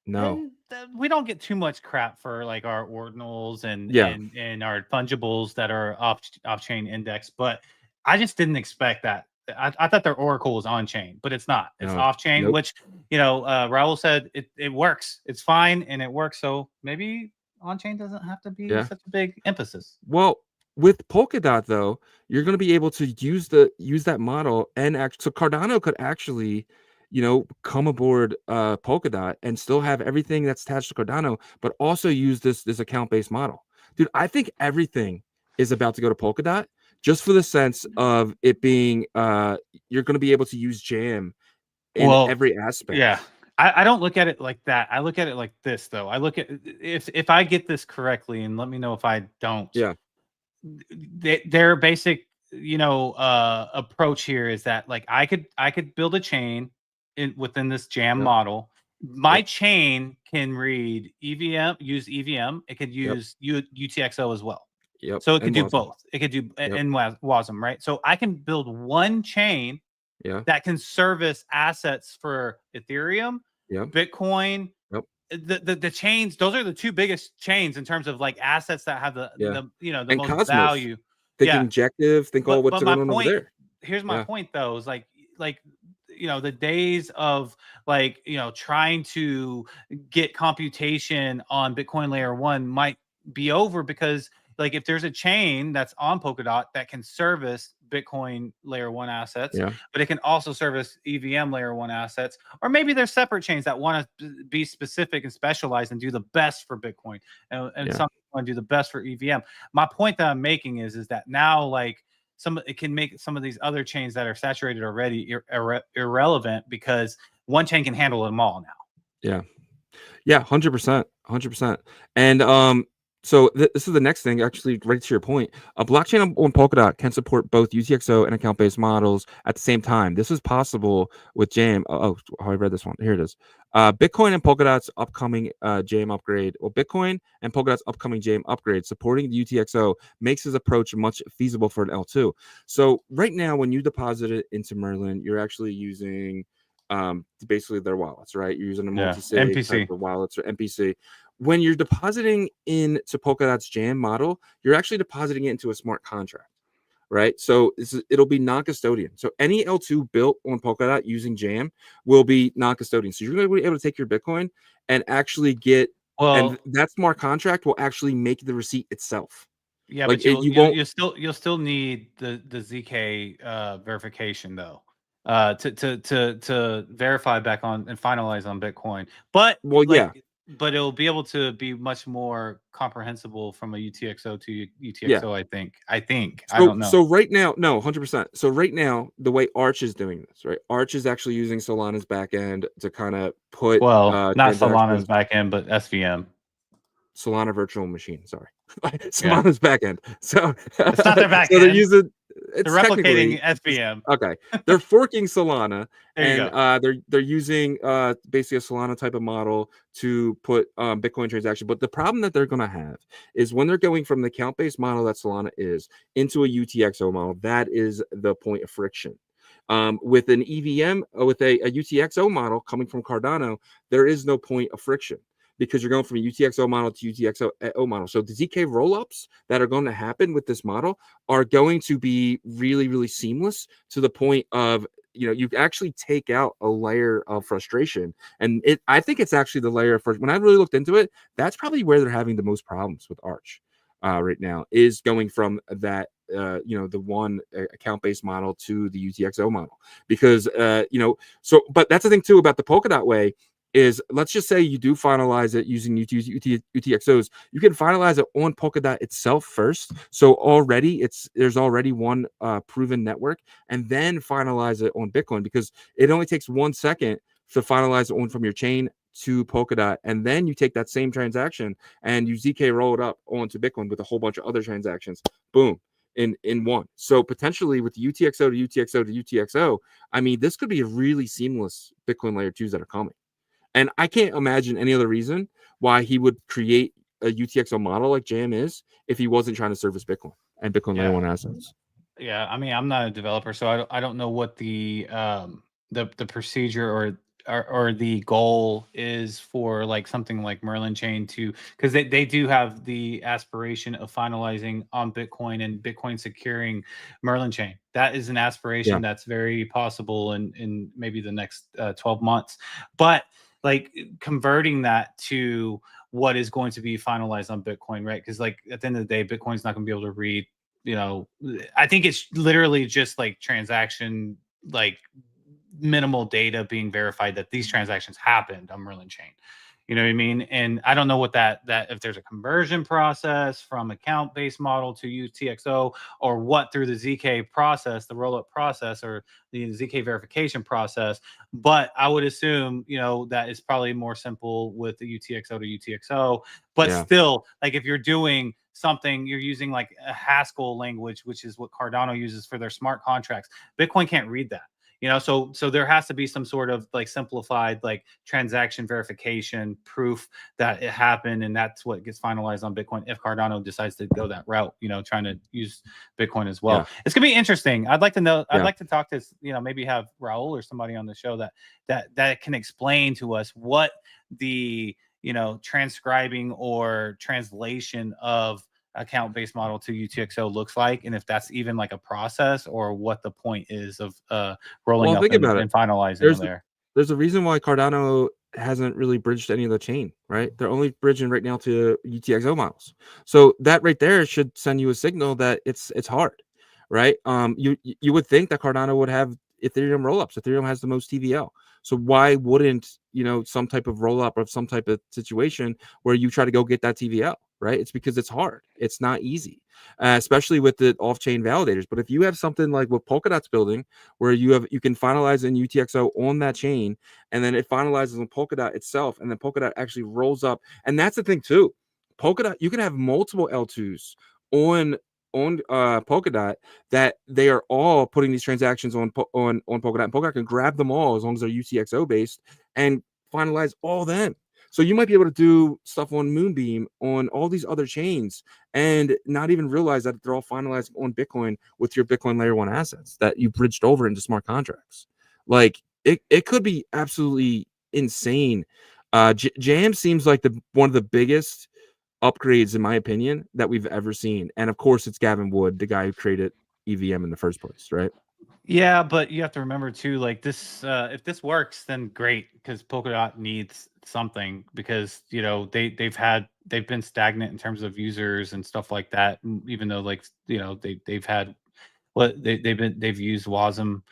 No, we don't get too much crap for like our ordinals and our fungibles that are off chain index, but I just didn't expect that. I thought their Oracle was on chain, but it's not. It's off chain, which Raul said it works. It's fine and it works. So maybe on chain doesn't have to be such a big emphasis. Well, with Polkadot though, you're going to be able to use that model and so Cardano could actually come aboard Polkadot and still have everything that's attached to Cardano, but also use this account-based model. Dude, I think everything is about to go to Polkadot just for the sense of it being you're going to be able to use Jam in every aspect. Yeah. I don't look at it like that. I look at it like this though. I look at if I get this correctly, and let me know if I don't. Yeah. Their basic approach here is that like I could build a chain within this jam model. My chain can read EVM, use EVM. It could use UTXO as well. So it could do both. It could do and WASM, right? So I can build one chain that can service assets for Ethereum, Bitcoin. The chains, those are the two biggest chains in terms of like assets that have the most Cosmos. value. Think injective, think all what's going on over there. Here's my point though, is like the days of like trying to get computation on Bitcoin layer 1 might be over, because like if there's a chain that's on Polkadot that can service Bitcoin layer 1 assets, but it can also service EVM layer 1 assets, or maybe there's separate chains that want to be specific and specialized and do the best for Bitcoin, and some want to do the best for EVM. My point that I'm making is that now like it can make some of these other chains that are saturated already irrelevant, because one chain can handle them all now. Yeah, 100%. And so this is the next thing, actually, right to your point. A blockchain on Polkadot can support both UTXO and account-based models at the same time. This is possible with Jam. Oh, I read this one. Here it is. Bitcoin and Polkadot's upcoming Jam upgrade, or Bitcoin and Polkadot's upcoming Jam upgrade supporting the UTXO makes this approach much feasible for an L2. So right now, when you deposit it into Merlin, you're actually using basically their wallets, right? You're using a multi-sig type of wallets or MPC. When you're depositing into Polkadot's Jam model, you're actually depositing it into a smart contract, right? So it'll be non-custodian. So any L2 built on Polkadot using Jam will be non-custodian. So you're going to be able to take your Bitcoin and actually get, and that smart contract will actually make the receipt itself. Yeah, like but you'll still need the ZK verification though. To verify back on and finalize on Bitcoin, but but it'll be able to be much more comprehensible from a UTXO to UTXO. I think I don't know. So right now, no, 100%. So right now, the way Arch is doing this, right? Arch is actually using Solana's backend to kind of put not Solana's backend, but SVM. Solana virtual machine. Sorry, Solana's backend. So it's not their backend. So they're using. They're replicating SVM. Okay, they're forking Solana, and they're using basically a Solana type of model to put Bitcoin transaction. But the problem that they're going to have is when they're going from the account-based model that Solana is into a UTXO model. That is the point of friction. With an EVM, with a UTXO model coming from Cardano, there is no point of friction, because you're going from a UTXO model to UTXO model. So the ZK rollups that are going to happen with this model are going to be really, really seamless, to the point of, you actually take out a layer of frustration. And I think it's actually the layer when I really looked into it, that's probably where they're having the most problems with Arch. right now is going from that the one account-based model to the UTXO model, because but that's the thing too about the Polkadot way is, let's just say you do finalize it using UTXOs, you can finalize it on Polkadot itself first. So there's already one proven network, and then finalize it on Bitcoin, because it only takes 1 second to finalize it on from your chain to Polkadot, and then you take that same transaction and you ZK roll it up onto Bitcoin with a whole bunch of other transactions. Boom. In one. So potentially with the UTXO to UTXO to UTXO, I mean, this could be a really seamless Bitcoin layer 2s that are coming. And I can't imagine any other reason why he would create a UTXO model like Jam is if he wasn't trying to service Bitcoin and Bitcoin layer 1 assets. Yeah, I mean, I'm not a developer, so I don't know what the procedure or the goal is for like something like Merlin Chain to, because they do have the aspiration of finalizing on Bitcoin and Bitcoin securing Merlin Chain. That is an aspiration that's very possible in maybe the next 12 months. But like converting that to what is going to be finalized on Bitcoin, right? Because like at the end of the day, Bitcoin's not going to be able to read. I think it's literally just like transaction, like minimal data being verified that these transactions happened on Merlin Chain. You know what I mean? And I don't know what that if there's a conversion process from account-based model to UTXO, or what through the ZK process, the roll-up process, or the ZK verification process. But I would assume, that is probably more simple with the UTXO to UTXO. But still, like if you're doing something, you're using like a Haskell language, which is what Cardano uses for their smart contracts. Bitcoin can't read that. So there has to be some sort of like simplified like transaction verification proof that it happened, and that's what gets finalized on Bitcoin if Cardano decides to go that route, trying to use Bitcoin as well. It's gonna be interesting. I'd like to know. I'd like to talk to maybe have Raul or somebody on the show that can explain to us what the transcribing or translation of account-based model to UTXO looks like, and if that's even like a process, or what the point is of rolling up and finalizing there. There's a reason why Cardano hasn't really bridged any of the chain, right? They're only bridging right now to UTXO models. So that right there should send you a signal that it's hard, right? You would think that Cardano would have Ethereum rollups. Ethereum has the most TVL. So why wouldn't, some type of rollup or some type of situation where you try to go get that TVL, right? It's because it's hard. It's not easy, especially with the off-chain validators. But if you have something like what Polkadot's building, where you can finalize in UTXO on that chain, and then it finalizes on Polkadot itself, and then Polkadot actually rolls up. And that's the thing too. Polkadot, you can have multiple L2s on Polkadot that they are all putting these transactions on Polkadot, and Polkadot can grab them all as long as they're UTXO based and finalize all them. So you might be able to do stuff on Moonbeam, on all these other chains, and not even realize that they're all finalizing on Bitcoin with your Bitcoin layer 1 assets that you bridged over into smart contracts. Like it could be absolutely insane. Jam seems like one of the biggest upgrades, in my opinion, that we've ever seen. And of course, it's Gavin Wood, the guy who created EVM in the first place, right? Yeah, but you have to remember too, like this, if this works, then great, because Polkadot needs something, because they've been stagnant in terms of users and stuff like that, even though they've used WASM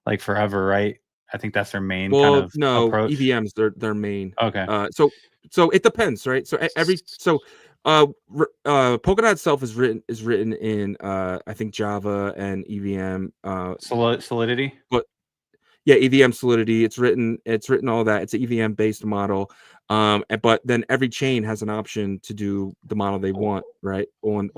like forever, right? I think that's their main kind of approach. EVM's their main. Okay. So it depends, right? So Polkadot itself is written in I think Java and EVM Solidity. But yeah, EVM Solidity. It's written all that. It's an EVM based model. But then every chain has an option to do the model they want, right? So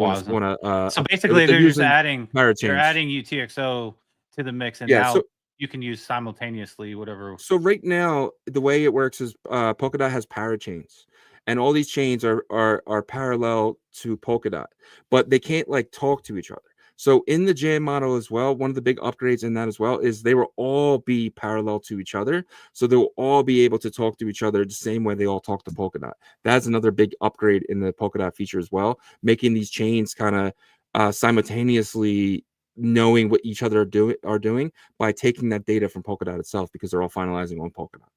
basically they're just adding UTXO to the mix, and now you can use simultaneously whatever. So right now, the way it works is Polkadot has parachains, and all these chains are parallel to Polkadot, but they can't like talk to each other. So in the Jam model as well, one of the big upgrades in that as well is they will all be parallel to each other. So they will all be able to talk to each other the same way they all talk to Polkadot. That's another big upgrade in the Polkadot feature as well, making these chains kind of simultaneously knowing what each other are doing by taking that data from Polkadot itself, because they're all finalizing on Polkadot.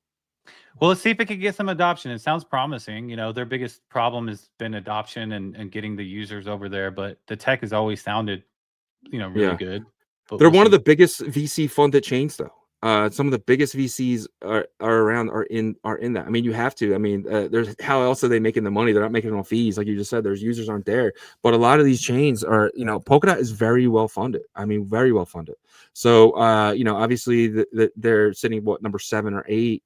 Well, let's see if it could get some adoption. It sounds promising. You know, their biggest problem has been adoption and getting the users over there, but the tech has always sounded, you know, really Yeah. good. But They're we'll one of see. the biggest VC funded chains, though. Some of the biggest VCs are around are in that. I mean, you have to. I mean, there's how else are they making the money? They're not making it on fees, like you just said. There's users aren't there, but a lot of these chains are. You know, Polkadot is very well funded. I mean, very well funded. So, you know, obviously they're sitting what number 7 or 8.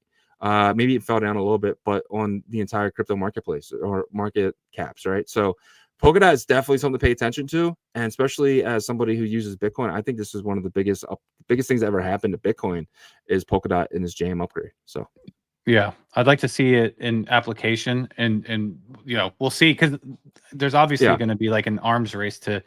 Maybe it fell down a little bit, but on the entire crypto marketplace or market caps, right? So Polkadot is definitely something to pay attention to, and especially as somebody who uses Bitcoin, I think this is one of the biggest things that ever happened to Bitcoin is Polkadot in this JM upgrade. So Yeah, I'd like to see it in application, and you know, we'll see, because there's obviously Yeah. going to be like an arms race to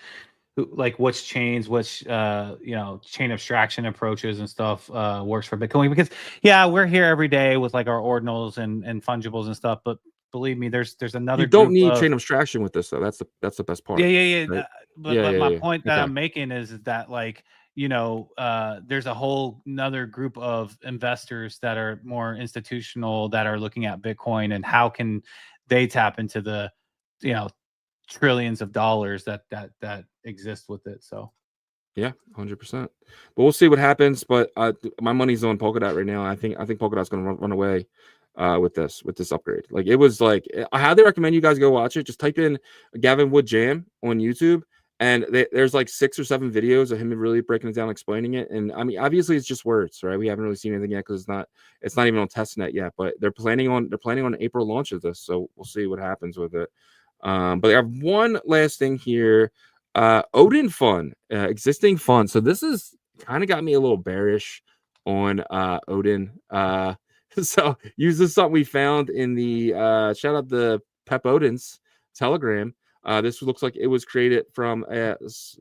like which chains, which you know, chain abstraction approaches and stuff works for Bitcoin. Because yeah, we're here every day with like our ordinals and fungibles and stuff, but believe me, there's another you don't group need of, chain abstraction with this, though. That's the best part. yeah. Right? But my point that Okay. I'm making is that, like, you know, there's a whole another group of investors that are more institutional that are looking at Bitcoin and how can they tap into the, you know, trillions of dollars that exist with it. So Yeah, 100%. But we'll see what happens. But my money's on Polkadot right now. I think Polkadot's going to run away with this upgrade. Like, it was like, I highly recommend you guys go watch it. Just type in Gavin Wood Jam on YouTube, and there's like 6 or 7 videos of him really breaking it down, explaining it. And I mean, obviously it's just words, right? We haven't really seen anything yet because it's not even on testnet yet. But they're planning on April launch of this, so we'll see what happens with it. But I have one last thing here. Odin fund, existing fund. So this is kind of got me a little bearish on Odin. So this is something we found in the shout out the Pep Odin's Telegram. This looks like it was created from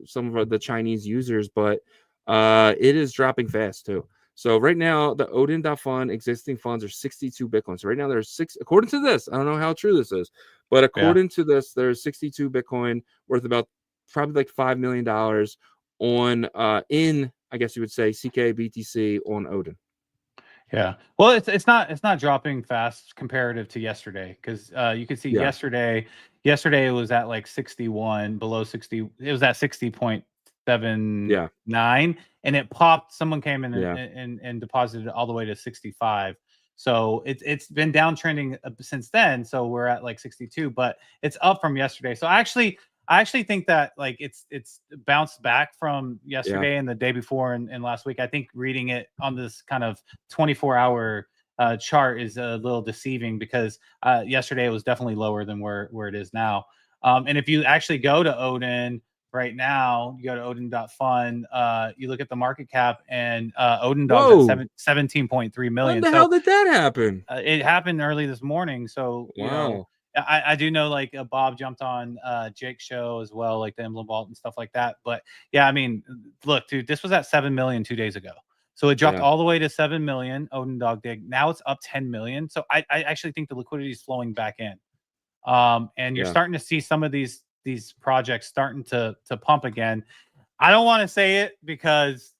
some of the Chinese users, but it is dropping fast too. So right now, the Odin.fund existing funds are 62 Bitcoin. So right now there's 6, according to this, I don't know how true this is, but according to this, there's 62 Bitcoin worth about probably like $5 million on in, I guess you would say, CK BTC on Odin. yeah, well, it's not dropping fast comparative to yesterday, because you can see yesterday it was at like 61, below 60. It was at 60.79, and it popped. Someone came in and deposited it all the way to 65. So it's been downtrending since then. So we're at like 62, but it's up from yesterday. So I actually think that like it's bounced back from yesterday and the day before and last week. I think reading it on this kind of 24-hour chart is a little deceiving, because yesterday it was definitely lower than where it is now. And if you actually go to Odin right now, you go to Odin.fund, you look at the market cap, and Odin Dog's at 17.3 million. When the hell did that happen? It happened early this morning. So you know, I do know, like, Bob jumped on Jake's show as well, like the Emblem Vault and stuff like that. But yeah, I mean, look, dude, this was at 7 million 2 days ago. So it dropped all the way to 7 million. Odin Dog Dig. Now it's up 10 million. So I actually think the liquidity is flowing back in. And you're starting to see some of these projects starting to pump again. I don't want to say it because,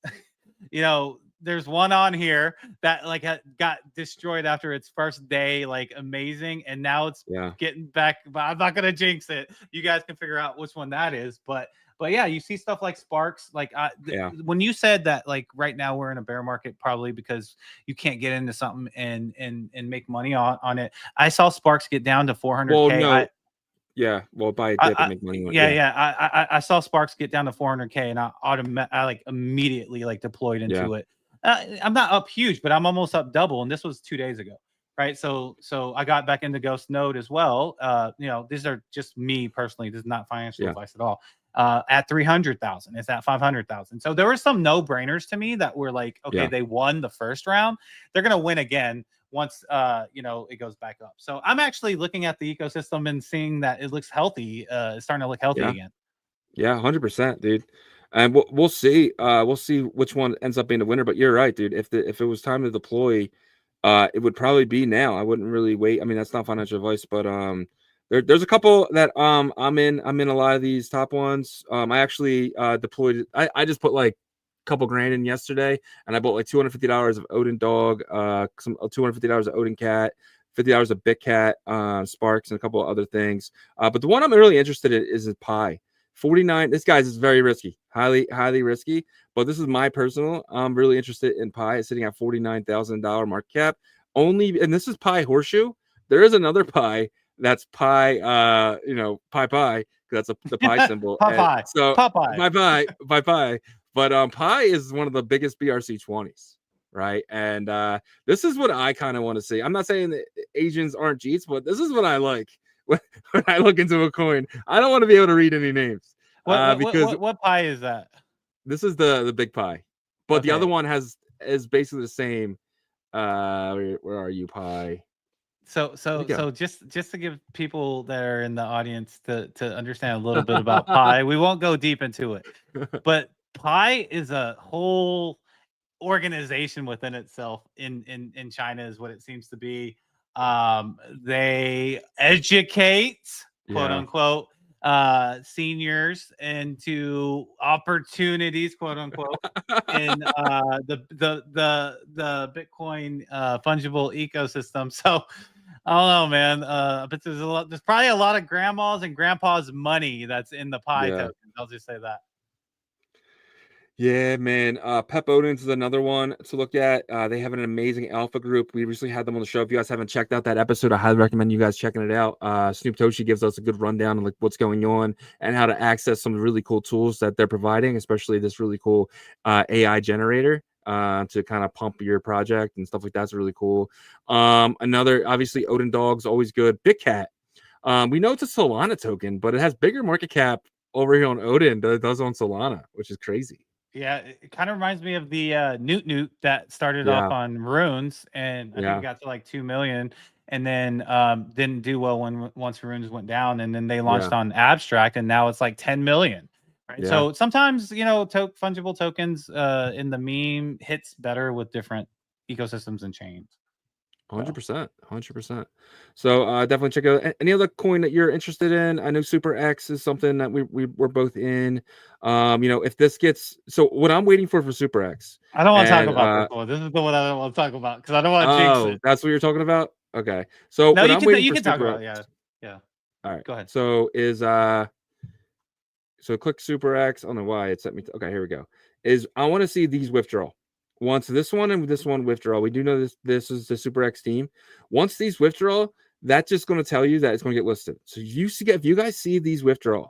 you know, there's one on here that like got destroyed after its first day, like amazing, and now it's getting back. But I'm not gonna jinx it. You guys can figure out which one that is. But yeah, you see stuff like Sparks. Like when you said that, like right now we're in a bear market, probably because you can't get into something and make money on it. I saw Sparks get down to 400K. Well, no. Buy a dip and make money. I saw Sparks get down to 400K, and I like immediately like deployed into it. I'm not up huge, but I'm almost up double, and this was 2 days ago, right? So I got back into Ghost Node as well. You know, these are just me personally. This is not financial advice at all. At 300,000, it's at 500,000. So there were some no-brainers to me that were like, okay, they won the first round, they're gonna win again once you know, it goes back up. So I'm actually looking at the ecosystem and seeing that it looks healthy. It's starting to look healthy again. Yeah, 100%, dude. And we'll see. We'll see which one ends up being the winner. But you're right, dude. If it was time to deploy, it would probably be now. I wouldn't really wait. I mean, that's not financial advice, but there's a couple that I'm in a lot of these top ones. I actually deployed. I just put like couple grand in yesterday, and I bought like $250 of Odin Dog, some $250 of Odin Cat, $50 of BitCat, Sparks, and a couple of other things. But the one I'm really interested in is Pi. 49. This guy's is very risky, highly risky. But this is my personal. I'm really interested in Pi. It's sitting at $49,000 market cap only, and this is Pi Horseshoe. There is another Pi that's Pi, Pi. That's the Pi symbol. Popeye. So Popeye. Pi. But Pi is one of the biggest BRC20s, right? And this is what I kind of want to see. I'm not saying that Asians aren't cheats, but this is what I like when I look into a coin. I don't want to be able to read any names. What Pi is that? This is the big Pi, but Okay. the other one is basically the same. Where are you, Pi? So just to give people that are in the audience to understand a little bit about Pi, we won't go deep into it, but Pi is a whole organization within itself in China, is what it seems to be. They educate, quote unquote, seniors into opportunities, quote unquote, in the Bitcoin fungible ecosystem. So I don't know, man. But there's probably a lot of grandmas and grandpas' money that's in the Pi token. I'll just say that. Yeah, man. Pep Odins is another one to look at. They have an amazing alpha group. We recently had them on the show. If you guys haven't checked out that episode, I highly recommend you guys checking it out. Snoop Toshi gives us a good rundown on like what's going on and how to access some really cool tools that they're providing, especially this really cool AI generator to kind of pump your project and stuff like that's really cool. Another, obviously, Odin Dog's always good. BitCat. We know it's a Solana token, but it has bigger market cap over here on Odin than it does on Solana, which is crazy. Yeah, it kind of reminds me of the Newt that started off on Runes, and I think it got to like 2 million, and then didn't do well once Runes went down, and then they launched on Abstract, and now it's like 10 million. Right. So sometimes fungible tokens in the meme hits better with different ecosystems and chains. 100%. So definitely check out any other coin that you're interested in. I know Super X is something that we're both in. If this gets, so what I'm waiting for Super X. I don't want to talk about this one. This is the one I don't want to talk about because I don't want to jinx it. That's what you're talking about. Okay. So no, you can talk about it. Yeah. All right. Go ahead. So so click Super X. I don't know why it sent me. Okay, here we go. I want to see these withdrawal. Once this one and this one withdraw, we do know this is the Super X team. Once these withdraw, that's just going to tell you that it's going to get listed. So if you guys see these withdraw,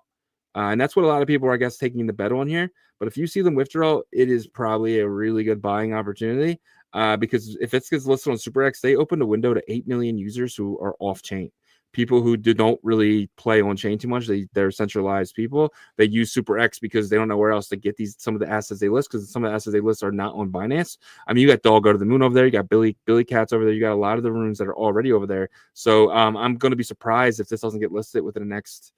and that's what a lot of people are, I guess, taking the bet on here. But if you see them withdraw, it is probably a really good buying opportunity because if it gets listed on Super X, they opened a window to 8 million users who are off chain. People who don't really play on chain too much, they're centralized people. They use Super X because they don't know where else to get some of the assets they list, because some of the assets they list are not on Binance. I mean, you got Dog Go to the Moon over there, you got Billy Cats over there, you got a lot of the runes that are already over there. So I'm going to be surprised if this doesn't get listed within the next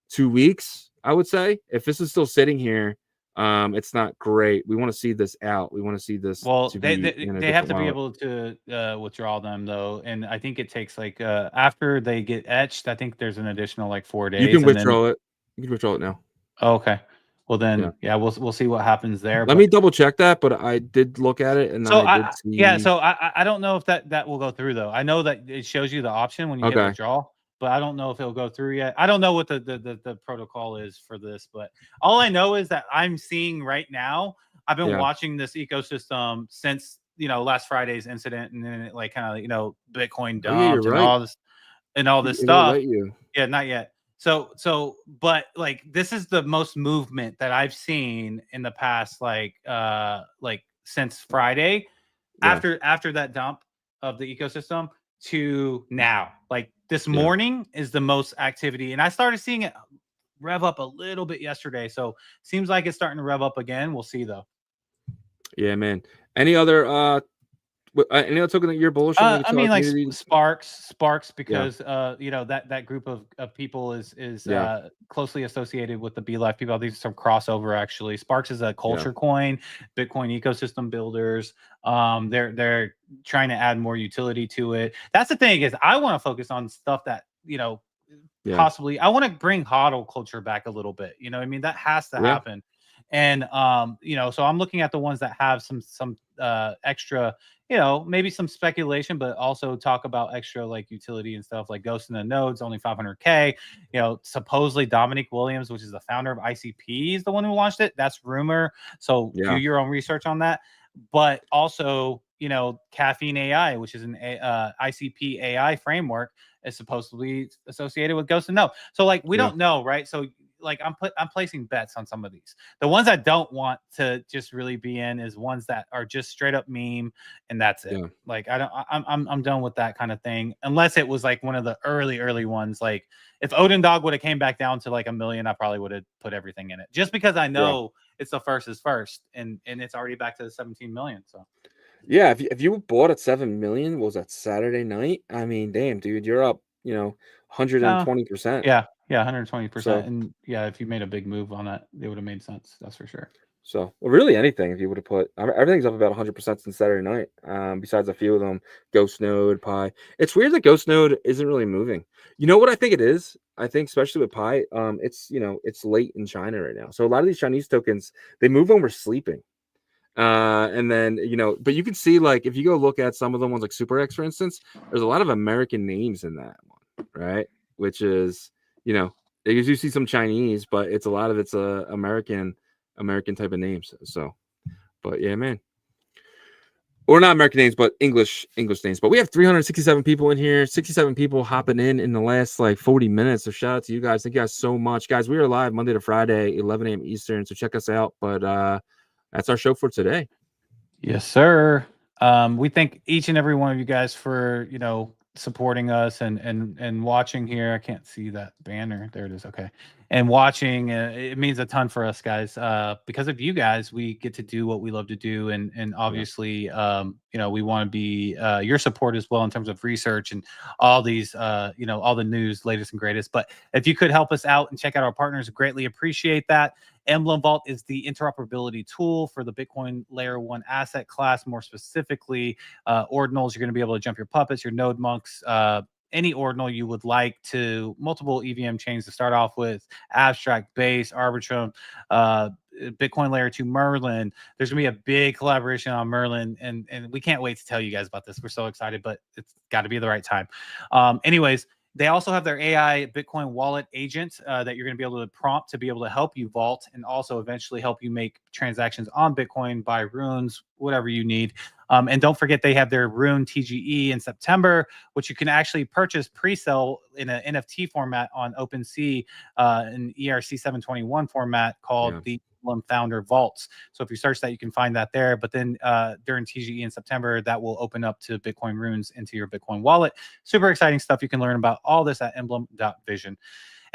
2 weeks. I would say if this is still sitting here, it's not great. We want to see this out. We want to see this. Well, they have to be able to withdraw them though, and I think it takes like after they get etched, I think there's an additional like 4 days. You can withdraw it. You can withdraw it now. Oh, okay. Well then, we'll see what happens there. Let me double check that, but I did look at it and so I did see. Yeah, so I don't know if that will go through though. I know that it shows you the option when you get withdraw, but I don't know if it'll go through yet. I don't know what the protocol is for this, but all I know is that I'm seeing right now. I've been watching this ecosystem since last Friday's incident, and then it like kind of Bitcoin dumped and all this stuff. Yeah, not yet. So, but like this is the most movement that I've seen in the past like since Friday, after that dump of the ecosystem to now. Like this morning is the most activity, and I started seeing it rev up a little bit yesterday. So seems like it's starting to rev up again. We'll see though. Yeah, man. Any other token that you're bullish on? I mean, like Sparks, because that group of people is closely associated with the Be Life people. These are some crossover actually. Sparks is a culture coin, Bitcoin ecosystem builders. They're trying to add more utility to it. That's the thing, is I want to focus on stuff that possibly I want to bring HODL culture back a little bit. I mean, that has to happen. And so I'm looking at the ones that have some extra, maybe some speculation, but also talk about extra like utility and stuff, like Ghost in the Nodes, only 500K. Supposedly Dominic Williams, which is the founder of ICP, is the one who launched it. That's rumor. So do your own research on that. But also, Caffeine AI, which is an ICP AI framework, is supposed to be associated with Ghost and No. So like we don't know, right? So like I'm placing bets on some of these. The ones I don't want to just really be in is ones that are just straight up meme and that's it. Like I'm done with that kind of thing, unless it was like one of the early ones. Like if Odin Dog would have came back down to like 1 million, I probably would have put everything in it, just because I know it's the first is first, and it's already back to the 17 million. So yeah, if you bought at 7 million, what was that, Saturday night? I mean, damn, dude, you're up 120%. Yeah, 120%. And yeah, if you made a big move on that, it would have made sense. That's for sure. So really anything, if you would have put, everything's up about 100% since Saturday night. Besides a few of them, Ghost Node, Pi. It's weird that Ghost Node isn't really moving. You know what I think it is? I think especially with Pi, it's it's late in China right now. So a lot of these Chinese tokens, they move when we're sleeping. And then but you can see, like, if you go look at some of the ones like Super X, for instance, there's a lot of American names in that one, right? Which is because you see some Chinese, but it's a lot of it's American type of names. So, but yeah, man. Or not American names, but English names. But we have 367 people in here, 67 people hopping in the last like 40 minutes. So shout out to you guys. Thank you guys so much. Guys, we are live Monday to Friday, 11 a.m. Eastern. So check us out. But that's our show for today. Yes, sir. We thank each and every one of you guys for, supporting us and watching here. I can't see that banner. There it is. Okay. And watching, it means a ton for us, guys. Because of you guys, we get to do what we love to do. And obviously, we want to be your support as well in terms of research and all these, all the news, latest and greatest. But if you could help us out and check out our partners, greatly appreciate that. Emblem Vault is the interoperability tool for the Bitcoin layer 1 asset class. More specifically, ordinals. You're going to be able to jump your puppets, your node monks, any ordinal you would like, to multiple EVM chains to start off with: Abstract, Base, Arbitrum, Bitcoin layer 2 Merlin. There's gonna be a big collaboration on Merlin, and we can't wait to tell you guys about this. We're so excited, but it's got to be the right time. Anyways, they also have their AI Bitcoin wallet agent that you're going to be able to prompt to be able to help you vault and also eventually help you make transactions on Bitcoin, buy runes, whatever you need. And don't forget, they have their Rune TGE in September, which you can actually purchase pre-sale in an NFT format on OpenSea, in ERC 721 format called the Founder Vaults. So if you search that, you can find that there. But then during TGE in September, that will open up to Bitcoin runes into your Bitcoin wallet. Super exciting stuff. You can learn about all this at emblem.vision.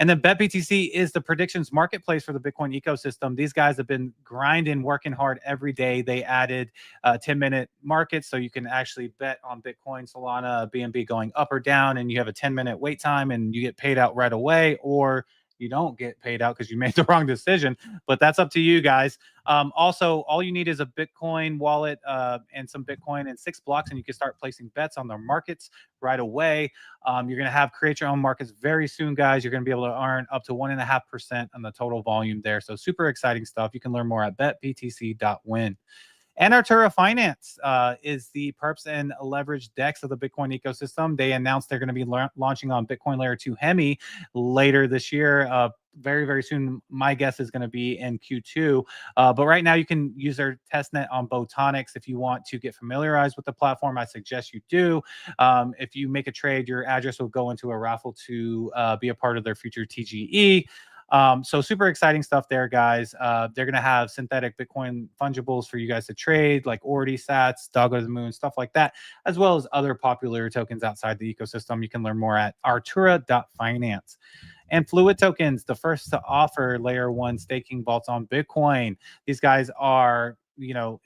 And then BetBTC is the predictions marketplace for the Bitcoin ecosystem. These guys have been grinding, working hard every day. They added 10-minute markets, so you can actually bet on Bitcoin, Solana, BNB going up or down, and you have a 10-minute wait time, and you get paid out right away, or you don't get paid out because you made the wrong decision. But that's up to you guys. Also, all you need is a Bitcoin wallet and some Bitcoin and 6 blocks, and you can start placing bets on their markets right away. You're going to have create your own markets very soon, guys. You're going to be able to earn up to 1.5% on the total volume there. So super exciting stuff. You can learn more at betbtc.win. And Artura Finance is the perps and leverage DEX of the Bitcoin ecosystem. They announced they're going to be launching on Bitcoin Layer 2 Hemi later this year. Very, very soon. My guess is going to be in Q2. But right now, you can use their testnet on Botonics. If you want to get familiarized with the platform, I suggest you do. If you make a trade, your address will go into a raffle to be a part of their future TGE. So super exciting stuff there, guys. They're going to have synthetic Bitcoin fungibles for you guys to trade, like Ordi Sats, Dog of the Moon, stuff like that, as well as other popular tokens outside the ecosystem. You can learn more at artura.finance. And Fluid Tokens, the first to offer layer 1 staking vaults on Bitcoin. These guys are,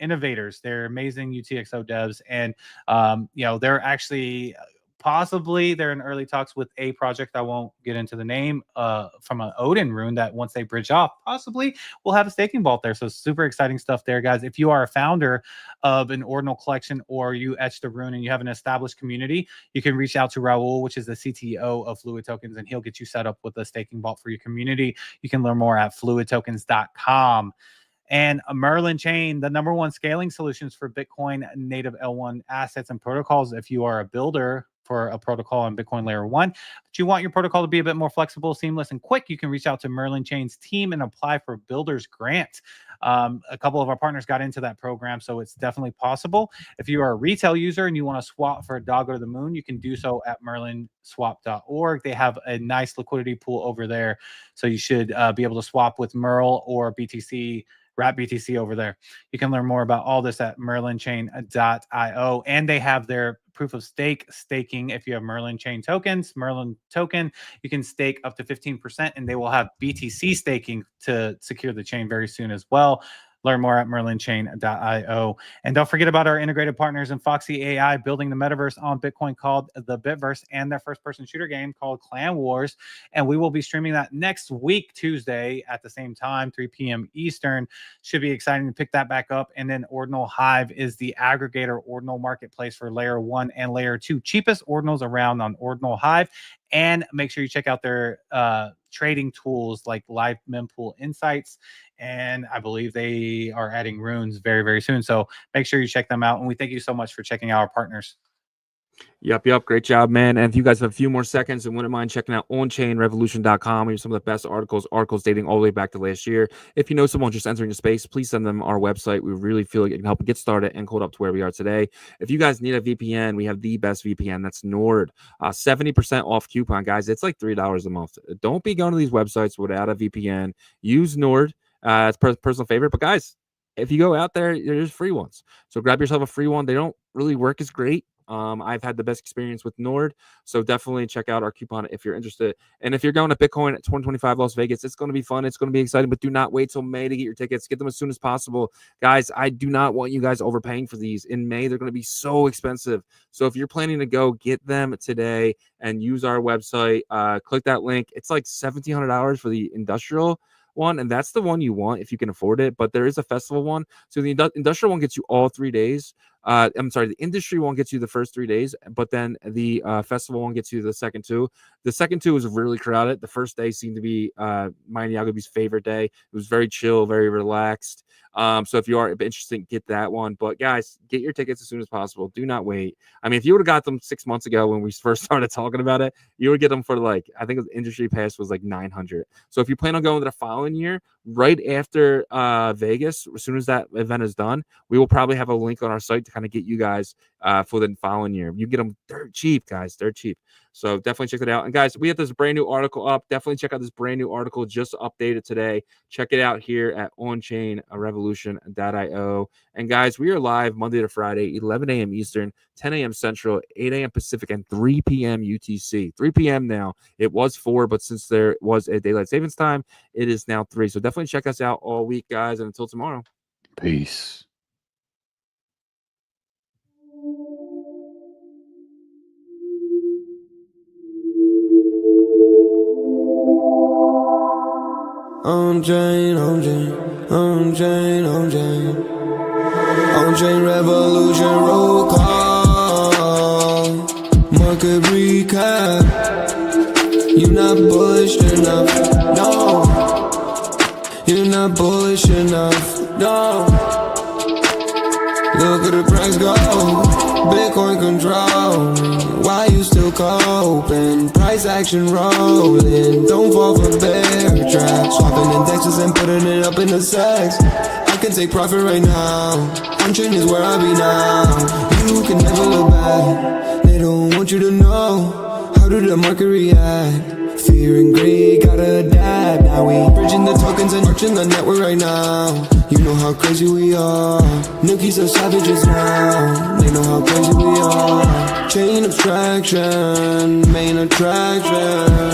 innovators. They're amazing UTXO devs, and they're actually possibly they're in early talks with a project I won't get into the name from an Odin rune that once they bridge off, possibly we'll have a staking vault there. So super exciting stuff there, guys. If you are a founder of an Ordinal collection or you etched a rune and you have an established community, you can reach out to Raul, which is the CTO of Fluid Tokens, and he'll get you set up with a staking vault for your community. You can learn more at fluidtokens.com. and Merlin Chain, the #1 scaling solutions for Bitcoin native L1 assets and protocols. If you are a builder for a protocol on Bitcoin layer 1, but you want your protocol to be a bit more flexible, seamless, and quick, you can reach out to Merlin Chain's team and apply for a builder's grant. A couple of our partners got into that program, so it's definitely possible. If you are a retail user and you want to swap for a doggo to the moon, you can do so at merlinswap.org. They have a nice liquidity pool over there, so you should be able to swap with Merl or BTC, Wrap BTC over there. You can learn more about all this at merlinchain.io, and they have their proof of stake staking. If you have Merlin Chain tokens, Merlin token, you can stake up to 15%, and they will have BTC staking to secure the chain very soon as well. Learn more at merlinchain.io. And don't forget about our integrated partners in Foxy AI building the metaverse on Bitcoin called the Bitverse, and their first-person shooter game called Clan Wars. And we will be streaming that next week, Tuesday, at the same time, 3 p.m. Eastern. Should be exciting to pick that back up. And then Ordinal Hive is the aggregator Ordinal marketplace for layer 1 and layer 2. Cheapest Ordinals around on Ordinal Hive. And make sure you check out their trading tools like live mempool insights. And I believe they are adding runes very, very soon. So make sure you check them out. And we thank you so much for checking out our partners. Yep. Great job, man. And if you guys have a few more seconds and wouldn't mind checking out onchainrevolution.com, we have some of the best articles dating all the way back to last year. If you know someone just entering the space, please send them our website. We really feel like it can help get started and code up to where we are today. If you guys need a VPN, we have the best VPN. That's Nord. 70% off coupon, guys. It's like $3 a month. Don't be going to these websites without a VPN. Use Nord. It's personal favorite. But guys, if you go out there, there's free ones. So grab yourself a free one. They don't really work as great. I've had the best experience with Nord, so definitely check out our coupon if you're interested. And if you're going to Bitcoin at 2025 Las Vegas, it's going to be fun. It's going to be exciting, but do not wait till May to get your tickets. Get them as soon as possible. Guys, I do not want you guys overpaying for these. In May, they're going to be so expensive. So if you're planning to go, get them today and use our website. Click that link. It's like $1,700 for the industrial one, and that's the one you want if you can afford it. But there is a festival one, so the industrial one gets you all 3 days. I'm sorry, the industry one gets you the first 3 days, but then the festival one gets you the second 2. The second 2 is really crowded. The first day seemed to be Mine Yagobi's favorite day. It was very chill, very relaxed. So if you are interested, get that one. But guys, get your tickets as soon as possible. Do not wait. I mean, if you would have got them 6 months ago when we first started talking about it, you would get them for like, I think the industry pass was like $900. So if you plan on going to the following year, right after Vegas, as soon as that event is done, we will probably have a link on our site to kind of get you guys for the following year. You get them dirt cheap, guys, dirt cheap. So definitely check it out. And guys, we have this brand new article up. Definitely check out this brand new article just updated today. Check it out here at onchainrevolution.io. And guys, we are live Monday to Friday, 11 a.m. Eastern, 10 a.m. Central, 8 a.m. Pacific, and 3 p.m. UTC. 3 p.m. now. It was 4, but since there was a daylight savings time, it is now 3. So definitely check us out all week, guys. And until tomorrow. Peace. OnChain revolution, roll call, market recap. You not bullish enough, no. You're not bullish enough, no. Look at the price go, Bitcoin control. Why you still coping? Price action rolling. Don't fall for bear trap. Swapping indexes and putting it up in the sex. I can take profit right now. OnChain is where I be now. You can never look back. They don't want you to know. How did the market react? Fear and greed, gotta adapt. Now we bridging the tokens and marching the network right now. You know how crazy we are. Nookies are savages now. They know how crazy we are. Chain abstraction, main attraction.